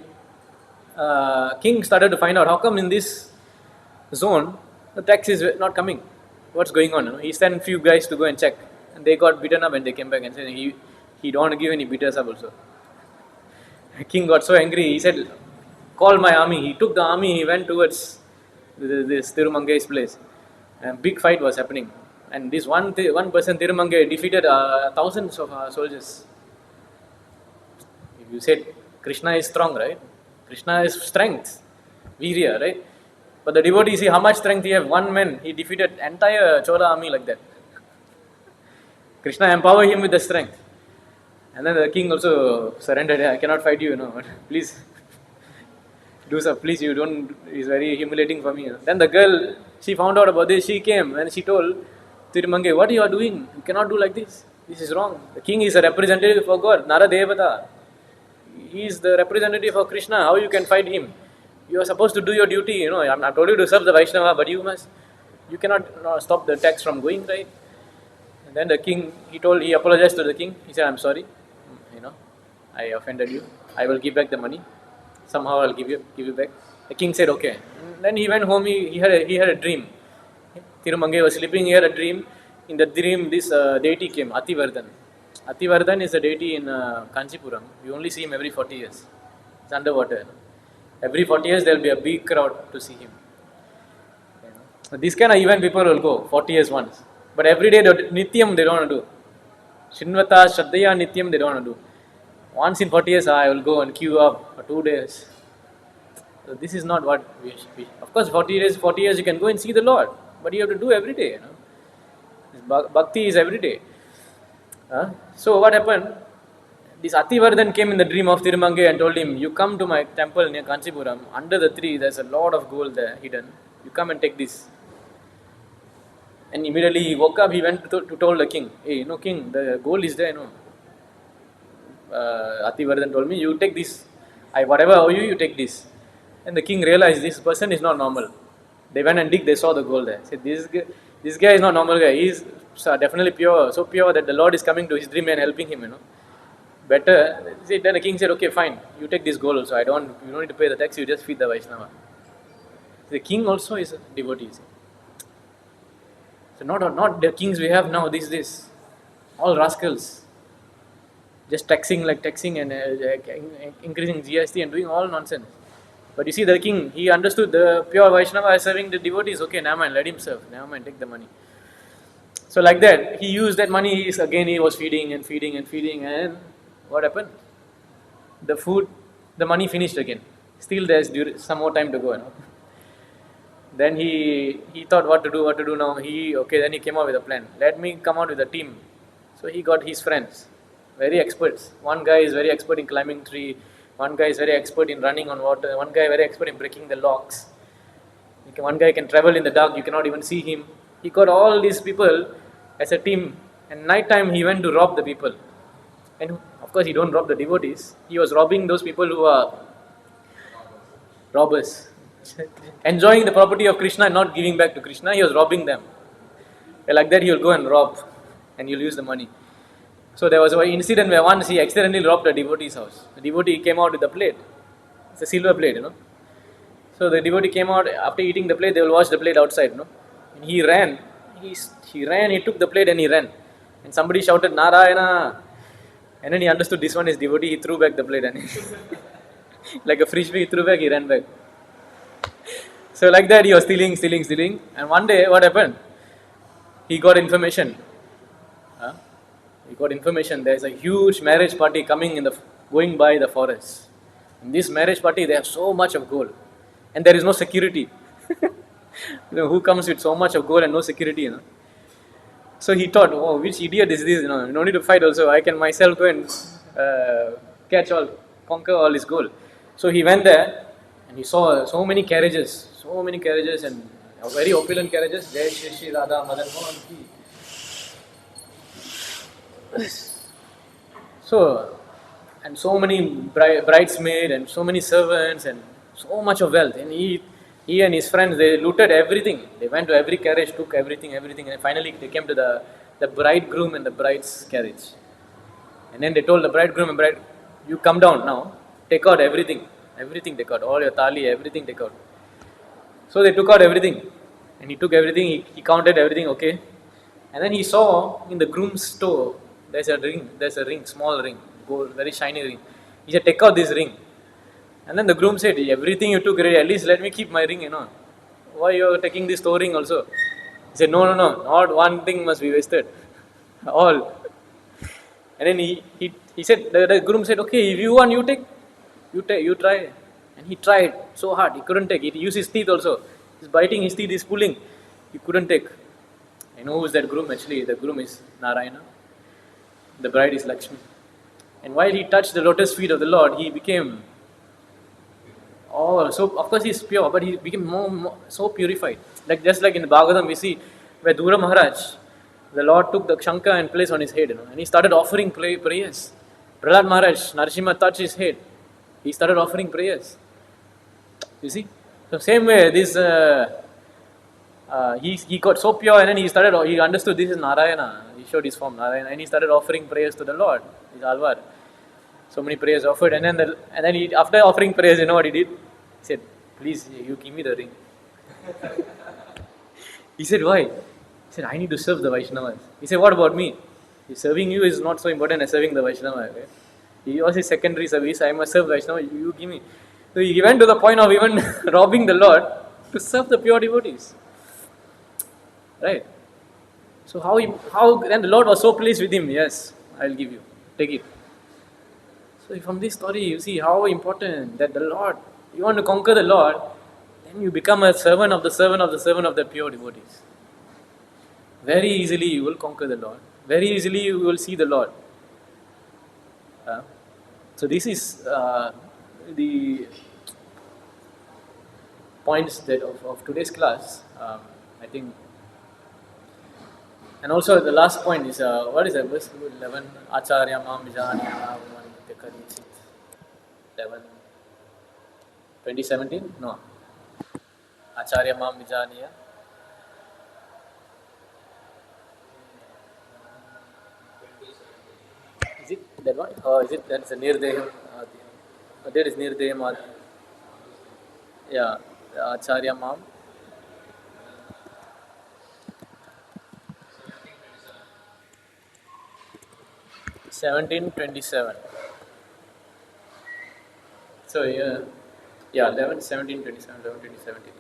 king started to find out how come in this zone the tax is not coming. What's going on? He sent few guys to go and check. And they got beaten up and they came back and said he don't want to give any beaters up also. The king got so angry. He said, call my army. He took the army. He went towards this Tirumangai's place. And big fight was happening. And this one person, Tirumangai, defeated thousands of soldiers. If you said Krishna is strong, right? Krishna is strength, virya, right? But the devotee, see how much strength he have. One man, he defeated entire Chola army like that. Krishna empowered him with the strength. And then the king also surrendered. I cannot fight you, but please do so. Please, you don't. It's very humiliating for me. Then the girl, she found out about this. She came and she told Tirumangai, what you are doing? You cannot do like this. This is wrong. The king is a representative for God, Nara Devata. He is the representative of Krishna. How you can fight him? You are supposed to do your duty. I told you to serve the Vaishnava, but you cannot stop the tax from going, right? And then the king, he apologized to the king. He said, I'm sorry. I offended you. I will give back the money. Somehow I'll give you back. The king said, okay. And then he went home. He had a dream. Tirumangai was sleeping. He had a dream. In the dream, this deity came, Ativardhan. Ativardhan is a deity in Kanchipuram. You only see him every 40 years. It's underwater. Every 40 years there will be a big crowd to see him. This kind of event people will go 40 years once. But every day, Nityam they don't want to do. Shinvata, Shraddhaya, Nityam they don't want to do. Once in 40 years, I will go and queue up for 2 days. So this is not what we should be. Of course, 40 years you can go and see the Lord. But you have to do every day. Bhakti is every day. So what happened? This Ativardhan came in the dream of Tirumangai and told him, you come to my temple near Kanchipuram. Under the tree, there's a lot of gold there hidden. You come and take this. And immediately he woke up, he went to told the king, hey, king, the gold is there, Ativardhan told me, you take this. Whatever I owe you, you take this. And the king realized this person is not normal. They went and dig, they saw the gold there. Said, this guy is not normal guy. He is definitely pure, so pure that the Lord is coming to his dream and helping him, Better. Then the king said, okay, fine, you take this gold also. You don't need to pay the tax, you just feed the Vaishnava. The king also is a devotee. So not the kings we have now, this. All rascals. Just taxing and increasing GST and doing all nonsense. But you see the king, he understood the pure Vaishnava is serving the devotees. Okay, never mind, let him serve. Never mind, take the money. So like that, he used that money. He was feeding and feeding and feeding, and what happened? The food, the money finished again. Still, there's some more time to go. Then he thought what to do now. Then he came up with a plan. Let me come out with a team. So he got his friends, very experts. One guy is very expert in climbing tree. One guy is very expert in running on water. One guy very expert in breaking the locks. One guy can travel in the dark. You cannot even see him. He got all these people as a team. And night time he went to rob the people. And of course he don't rob the devotees. He was robbing those people who are robbers. Enjoying the property of Krishna and not giving back to Krishna, he was robbing them. And like that he will go and rob and you'll use the money. So there was an incident where once he accidentally robbed a devotee's house. The devotee came out with a plate. It's a silver plate, So the devotee came out, after eating the plate, they will wash the plate outside, And he ran. He took the plate and he ran. And somebody shouted, Narayana. And then he understood this one is devotee, he threw back the plate and like a frisbee, he threw back, he ran back. So like that he was stealing. And one day, what happened? He got information. There's a huge marriage party going by the forest. In this marriage party, they have so much of gold. And there is no security. Who comes with so much of gold and no security, So he thought, oh, which idiot is this, No need to fight also. I can myself go and conquer all this gold. So he went there and he saw so many carriages and very opulent carriages. Jai Shri Shri Radha Madan Mohan Ki. So, and so many bridesmaids and so many servants and so much of wealth. And he and his friends, they looted everything. They went to every carriage, took everything. And finally they came to the bridegroom and the bride's carriage. And then they told the bridegroom and bride, you come down now, take out everything. Everything take out, all your thali, everything take out. So they took out everything. And he took everything, he counted everything, okay. And then he saw in the groom's store, there's a ring, small ring, gold, very shiny ring. He said, take out this ring. And then the groom said, everything you took, at least let me keep my ring, Why you are taking this toe ring also? He said, no, not one thing must be wasted. All. And then he said, the groom said, okay, if you want, you try. And he tried so hard, he couldn't take it. He used his teeth also. He's biting his teeth, he's pulling. He couldn't take. I know who is that groom actually. The groom is Narayana. The bride is Lakshmi. And while he touched the lotus feet of the Lord, he became, so of course he's pure, but he became more so purified. Just like in the Bhagavatam we see, where Dhura Maharaj, the Lord took the Shankha and placed on his head, and he started offering prayers. Prahlad Maharaj, Narasimha touched his head. He started offering prayers. You see? So same way, this he got so pure, and then he understood this is Narayana. He showed his form Narayana, and he started offering prayers to the Lord. His Alvar. So many prayers offered, and then after offering prayers, you know what he did? He said, please, you give me the ring. He said, why? He said, I need to serve the Vaishnavas. He said, what about me? Serving you is not so important as serving the Vaishnava. Okay? He was his secondary service. I must serve Vaishnava. You give me. So he went to the point of even robbing the Lord to serve the pure devotees. Right? So then the Lord was so pleased with him. Yes, I'll give you. Take it. So from this story, you see how important that the Lord, you want to conquer the Lord, then you become a servant of the servant of the servant of the pure devotees. Very easily you will conquer the Lord. Very easily you will see the Lord. So this is the points that of today's class. I think. And also the last point is, what is that verse 11? Acharya mam janya 11. 2017? No. Acharya mam vijaniya. Is it that one? Or is it that's a Nirdeham? That is Nirdeham. Yeah, Acharya mam. 17:27. So 11, 17, 27, 11, 20, 17.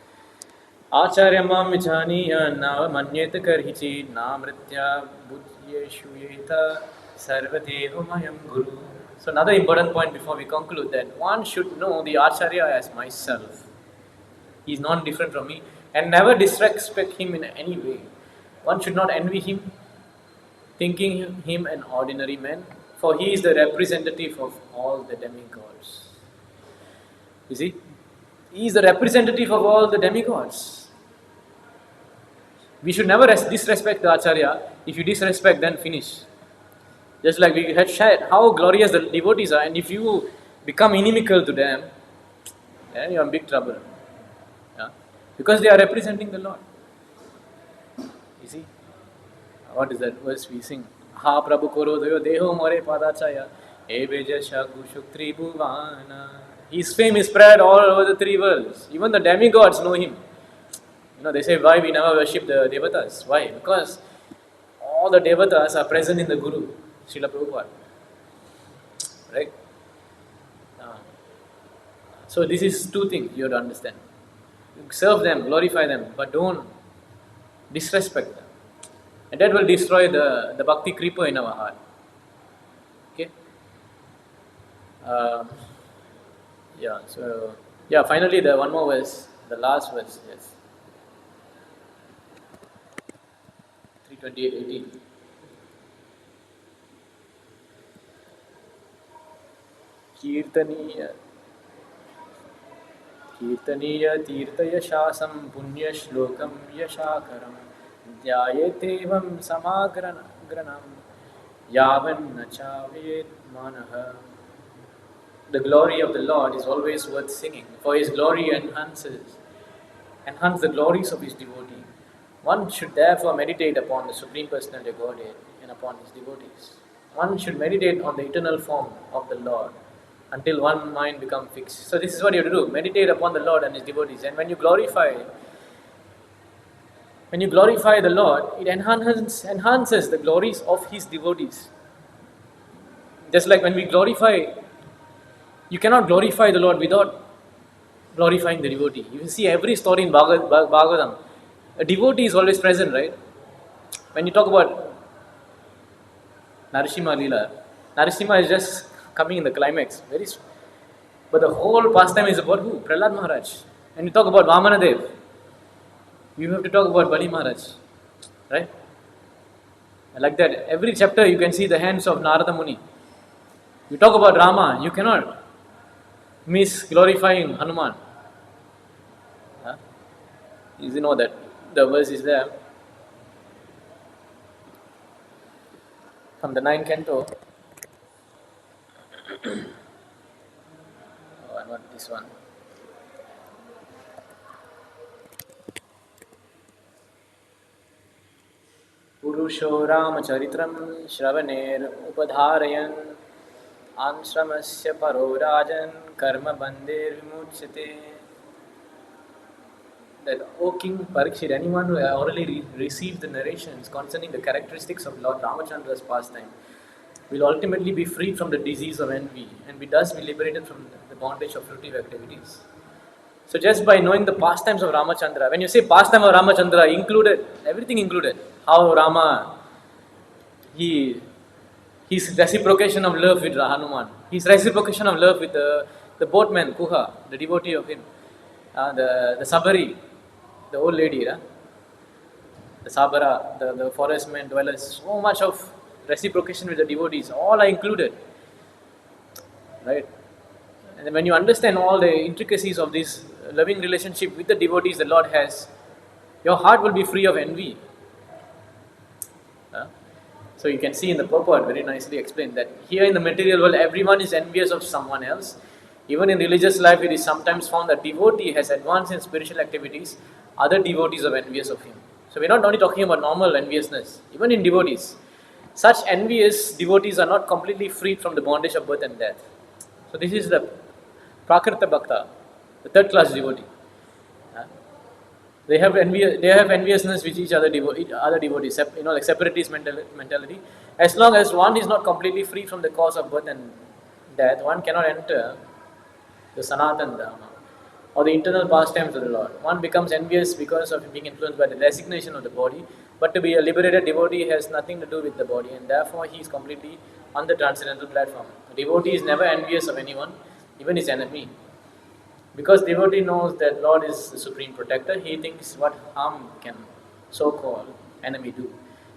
Acharya mam vichaniya na manyeta karhichi na mritya buddhyeshu yeta sarvadeho mayam guru. So another important point before we conclude, that one should know the Acharya as myself. He is not different from me, and never disrespect him in any way. One should not envy him, thinking him an ordinary man, for he is the representative of all the demigods. You see? He is the representative of all the demigods. We should never disrespect the Acharya. If you disrespect, then finish. Just like we had shared how glorious the devotees are, and if you become inimical to them, then you are in big trouble. Yeah? Because they are representing the Lord. You see? What is that verse we sing? Ha Prabhu Koro Doyo Deho More Padachaya Ebeja Shaku Shuktri Bhuvana. His fame is spread all over the three worlds. Even the demigods know him. They say why we never worship the Devatas. Why? Because all the Devatas are present in the Guru, Srila Prabhupada. Right? So this is two things you have to understand. Serve them, glorify them, but don't disrespect them. And that will destroy the bhakti creeper in our heart. Okay? Finally the one more verse, the last verse, yes. 328:18. Kirtaniya tirtayashasam punya shlokam yashakaram dhyayetevam samagranam yavan nachavayet manaha. The glory of the Lord is always worth singing, for His glory enhance the glories of His devotee. One should therefore meditate upon the Supreme Personality of Godhead and upon His devotees. One should meditate on the eternal form of the Lord until one mind becomes fixed. So this is what you have to do. Meditate upon the Lord and His devotees. And when you glorify the Lord, it enhances the glories of His devotees. Just like when we glorify, you cannot glorify the Lord without glorifying the devotee. You can see every story in Bhagavatam. A devotee is always present, right? When you talk about Narasimha Leela, Narasimha is just coming in the climax. But the whole pastime is about who? Prahlad Maharaj. When you talk about Vamana Dev, you have to talk about Bali Maharaj. Right? Like that, every chapter you can see the hands of Narada Muni. You talk about Rama, you cannot miss glorifying Hanuman. You know that the verse is there. From the 9th canto. Not this one. Purusho Ramacharitam Shravanir Upadharayan Anshramasya Paro Rajan Karma Bandir Vimuchite. That, O King Parikshit, anyone who already received the narrations concerning the characteristics of Lord Ramachandra's pastime will ultimately be freed from the disease of envy and be thus be liberated from the bondage of fruitive activities. So just by knowing the pastimes of Ramachandra, when you say pastime of Ramachandra, included, everything included, how Rama, his reciprocation of love with Hanuman, his reciprocation of love with the boatman, Kuha, the devotee of him, the Sabari, the old lady, the Sabara, the forest men dwellers, so much of reciprocation with the devotees, all are included. Right? And then when you understand all the intricacies of this loving relationship with the devotees the Lord has, your heart will be free of envy. So you can see in the purport very nicely explained that here in the material world everyone is envious of someone else. Even in religious life it is sometimes found that devotee has advanced in spiritual activities, other devotees are envious of him. So we're not only talking about normal enviousness, even in devotees. Such envious devotees are not completely freed from the bondage of birth and death. So this is the Prakrita Bhakta, the third class devotee. They have enviousness with each other devotees, like separatist mentality. As long as one is not completely free from the cause of birth and death, one cannot enter the Sanatana Dharma. or the internal pastimes of the Lord. One becomes envious because of being influenced by the designation of the body, but to be a liberated devotee has nothing to do with the body, and therefore he is completely on the transcendental platform. A devotee is never envious of anyone, even his enemy. Because devotee knows that Lord is the supreme protector, he thinks what harm can so-called enemy do.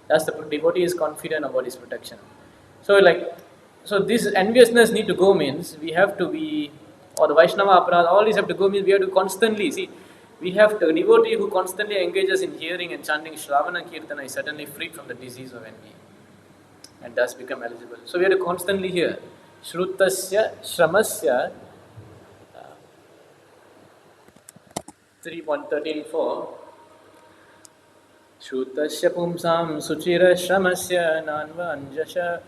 Thus the devotee is confident about his protection. So this enviousness need to go means we have to be, or the Vaishnava aparadha, all these have to go means we have to constantly, see, we have the devotee who constantly engages in hearing and chanting Shravana Kirtana is certainly freed from the disease of envy and thus become eligible. So we have to constantly hear Shrutasya Shramasya 3.13.4 Shrutasya Pumsam Suchira Shramasya Nanva Anjasha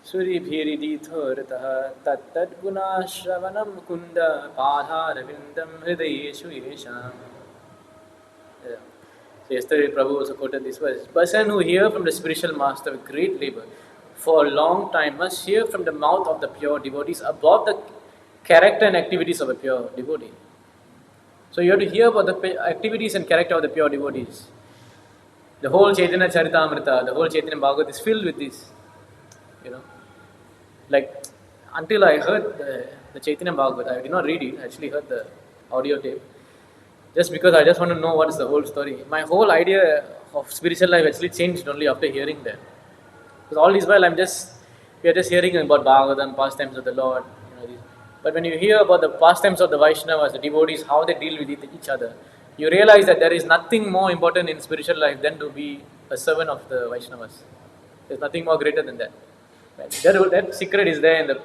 Suribhiridithorataha Tattad Guna Shravanam Kunda Padharavindam Hridayeshu Yesham. So yesterday Prabhu also quoted this verse. Person who hear from the spiritual master with great labor for a long time must hear from the mouth of the pure devotees about the character and activities of a pure devotee. So you have to hear about the activities and character of the pure devotees. The whole Chaitanya Charitamrita, the whole Chaitanya Bhagavat is filled with this. Like until I heard the Chaitanya Bhagavat, I did not read it, I actually heard the audio tape. Just because I just want to know what is the whole story. My whole idea of spiritual life actually changed only after hearing that. Because all this while we are just hearing about Bhagavatam, pastimes of the Lord. But when you hear about the pastimes of the Vaishnavas, the devotees, how they deal with each other, you realize that there is nothing more important in spiritual life than to be a servant of the Vaishnavas. There's nothing more greater than that. That secret is there in the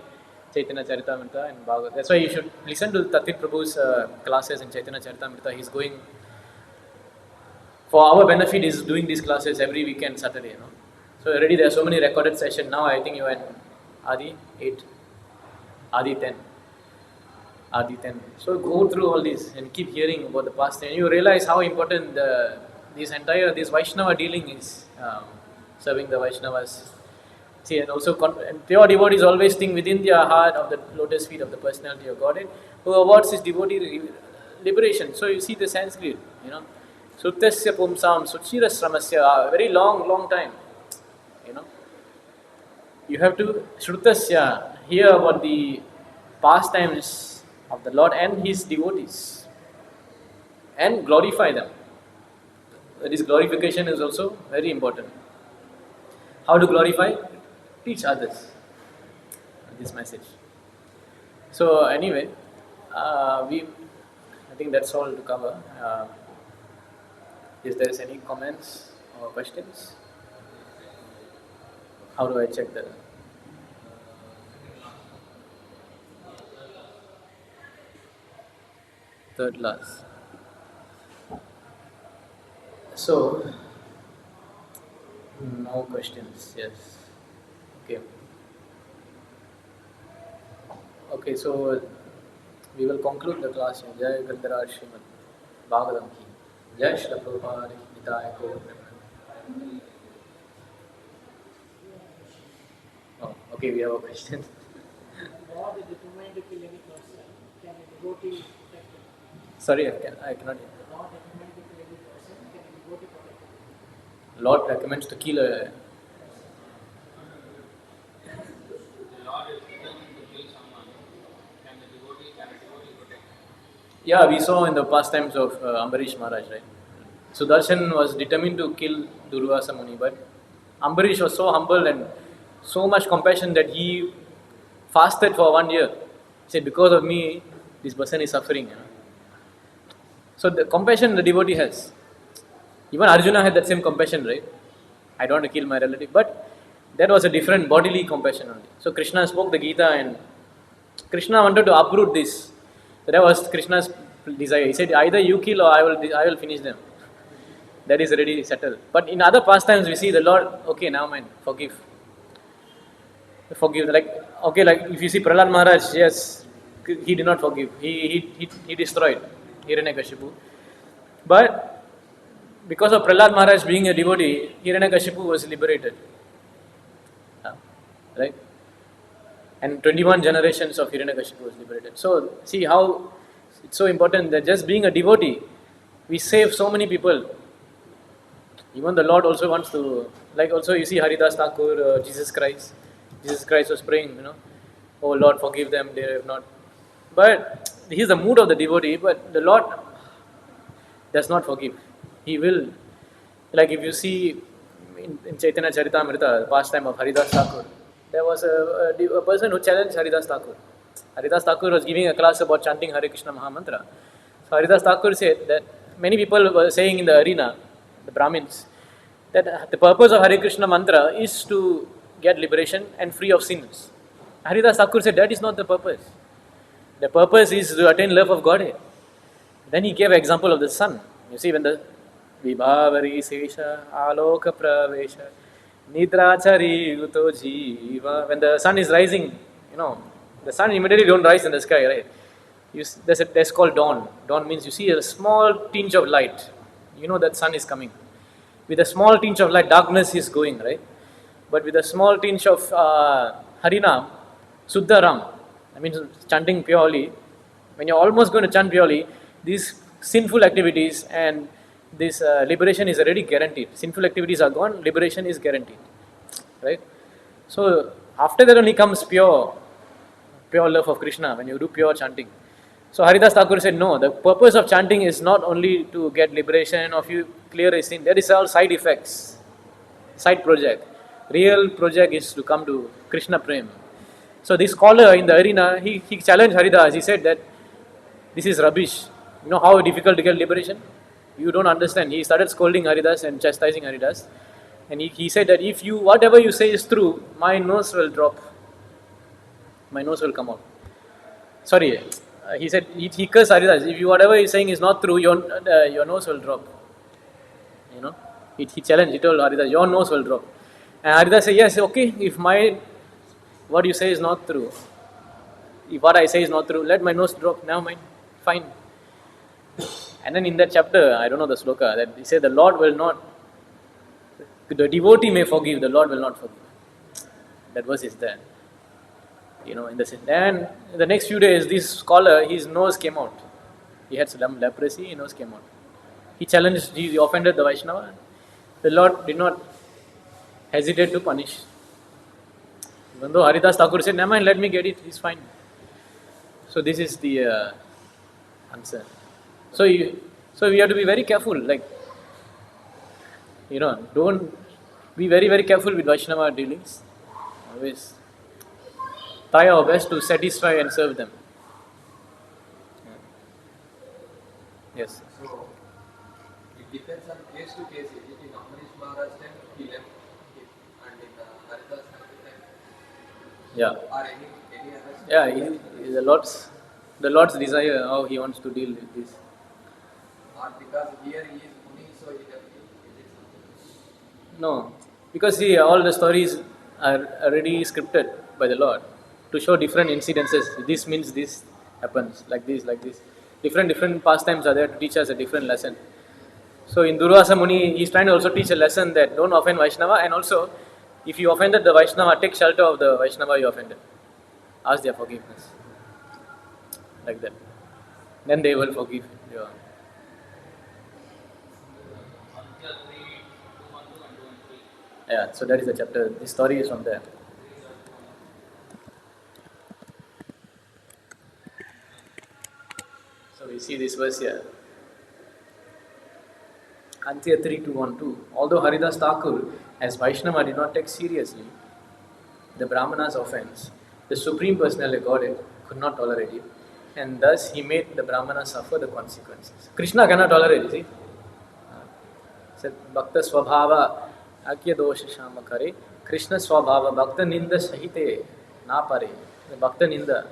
Chaitanya Charitamrita and Bhagavad. That's why you should listen to Tathit Prabhu's classes in Chaitanya Charitamrita. He's going, for our benefit, he's doing these classes every weekend, Saturday. So already there are so many recorded sessions. Now I think you are in Adi 8, Adi 10. So go through all this and keep hearing about the past, and you realize how important this Vaishnava dealing is, serving the Vaishnavas. See, and also pure devotees always think within their heart of the lotus feet of the personality of Godhead, who awards his devotee liberation. So you see the Sanskrit, Sutasya Pumsam Suchira Sramasya, a very long time. You have to Shrutasya, hear about the pastimes of the Lord and his devotees and glorify them. This glorification is also very important. How to glorify? Teach others this message. So anyway, I think that's all to cover. If there is any comments or questions, how do I check that? Third last. So, no questions. Yes. Okay, so we will conclude the class here. Jai Gandharaj Srimad Bhagavatam ki. Jai Shri Prabhupada ki Nitaya Gaur. Oh, okay, we have a question. God is determined to kill any person. Can a devotee protect him? Sorry, I cannot hear. Lord recommends to kill any person. Can a devotee protect him? Lord recommends to kill a... The Lord is determined to kill someone. Can a devotee protect him? Yeah, we saw in the pastimes of Ambarish Maharaj, right? Sudarshan was determined to kill Durvasa Muni, but Ambarish was so humble and so much compassion that he fasted for 1 year. He said, because of me, this person is suffering. So the compassion the devotee has. Even Arjuna had that same compassion, right? I don't want to kill my relative, but that was a different bodily compassion only. So Krishna spoke the Gita and Krishna wanted to uproot this. So that was Krishna's desire. He said, either you kill or I will finish them. That is already settled. But in other pastimes we see the Lord, okay, now man, forgive. Like if you see Prahlad Maharaj, yes, he did not forgive. He destroyed Hiranyakashipu. But because of Prahlad Maharaj being a devotee, Hiranyakashipu was liberated. Right? And 21 generations of Hiranyakashipu was liberated. So see how It's so important that just being a devotee, we save so many people. Even the Lord also wants to, like also you see Haridas Thakur, Jesus Christ. Jesus Christ was praying, oh Lord, forgive them, they have not. But he's the mood of the devotee, but the Lord does not forgive. He will, like if you see in Chaitanya Charitamrita, the pastime of Haridas Thakur, there was a person who challenged Haridas Thakur. Haridas Thakur was giving a class about chanting Hare Krishna Mahamantra. So Haridas Thakur said that many people were saying in the arena, the Brahmins, that the purpose of Hare Krishna mantra is to get liberation and free of sins. Haridas Thakur said that is not the purpose. The purpose is to attain love of Godhead. Then he gave example of the sun. You see when the Vibhavari Sesha Aloka Pravesha Nidrachari Uto Jiva, when the sun is rising, the sun immediately don't rise in the sky, right? That's called dawn. Dawn means you see a small tinge of light. You know that sun is coming. With a small tinge of light, darkness is going, right? But with a small tinge of Harinam, Suddha Ram, I mean chanting purely, when you're almost going to chant purely, these sinful activities and this liberation is already guaranteed. Sinful activities are gone, liberation is guaranteed, right? So after that only comes pure love of Krishna, when you do pure chanting. So Haridas Thakur said, no, the purpose of chanting is not only to get liberation or you clear a sin. That is all side effects, side project. Real project is to come to Krishna Prem. So this scholar in the arena, he challenged Haridas. He said that this is rubbish. You know how difficult to get liberation? You don't understand. He started scolding Haridas and chastising Haridas. And he said that if whatever you say is true, my nose will drop. My nose will come out. Sorry, he said, he cursed Haridas. If whatever he's saying is not true, your nose will drop. He challenged, he told Haridas, your nose will drop. And Haridas said, yes, okay, if what you say is not true, if what I say is not true, let my nose drop, never mind, fine. And then in that chapter, I don't know the sloka, that he said the Lord will not, the devotee may forgive, the Lord will not forgive. That verse is there. In the sense. Then the next few days, this scholar, his nose came out. He had some leprosy, his nose came out. He challenged, he offended the Vaishnava. The Lord did not hesitate to punish. Even though Haridas Thakur said, never mind, let me get it, it's fine. So this is the answer. So we have to be very careful, don't be very, very careful with Vaishnava dealings. Always try our best to satisfy and serve them. Yes. So it depends on case to case. In Amrish Maharaj time, he left it, and in Haridas time, Yeah. or any other. Yeah, the Lord's desire, how he wants to deal with this. Or because here he is Muni, so he left it. No, because see, all the stories are already scripted by the Lord to show different incidences. This means this happens, like this. Different pastimes are there to teach us a different lesson. So in Durvasa Muni, he's trying to also teach a lesson that don't offend Vaishnava, and also if you offended the Vaishnava, take shelter of the Vaishnava you offended. Ask their forgiveness. Like that. Then they will forgive you. Yeah, so that is the chapter. This story is from there. So we see this verse here. Antya 3:2-1-2. Although Haridas Thakur as Vaishnava did not take seriously the Brahmana's offense, the Supreme Personality of Godhead could not tolerate it, and thus he made the Brahmana suffer the consequences. Krishna cannot tolerate it, see? Said Bhakta Swabhava Akya Dosha Shamakare Krishna Swabhava Bhakta Ninda Sahite Napare. The Bhakta Ninda,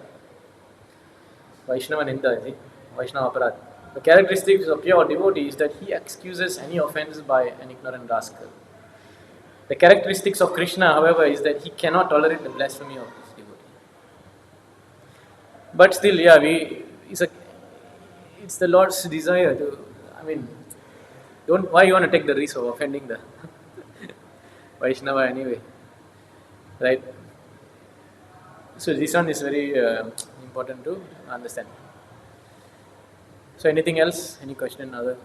Vaishnava Ninda, see? Vaishnava Aparad. The characteristics of pure devotee is that he excuses any offense by an ignorant rascal. The characteristics of Krishna, however, is that he cannot tolerate the blasphemy of his devotee. But still, it's the Lord's desire to, why you want to take the risk of offending the Vaishnava anyway, right? So this one is very important to understand. So anything else? Any question? Other?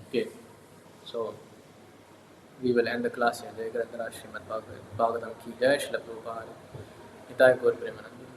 Okay. So we will end the class here. Jai Grandhara Srimad Bhagavatam Ki Jai Shila Prabhupada Nitai Gaur Premanand.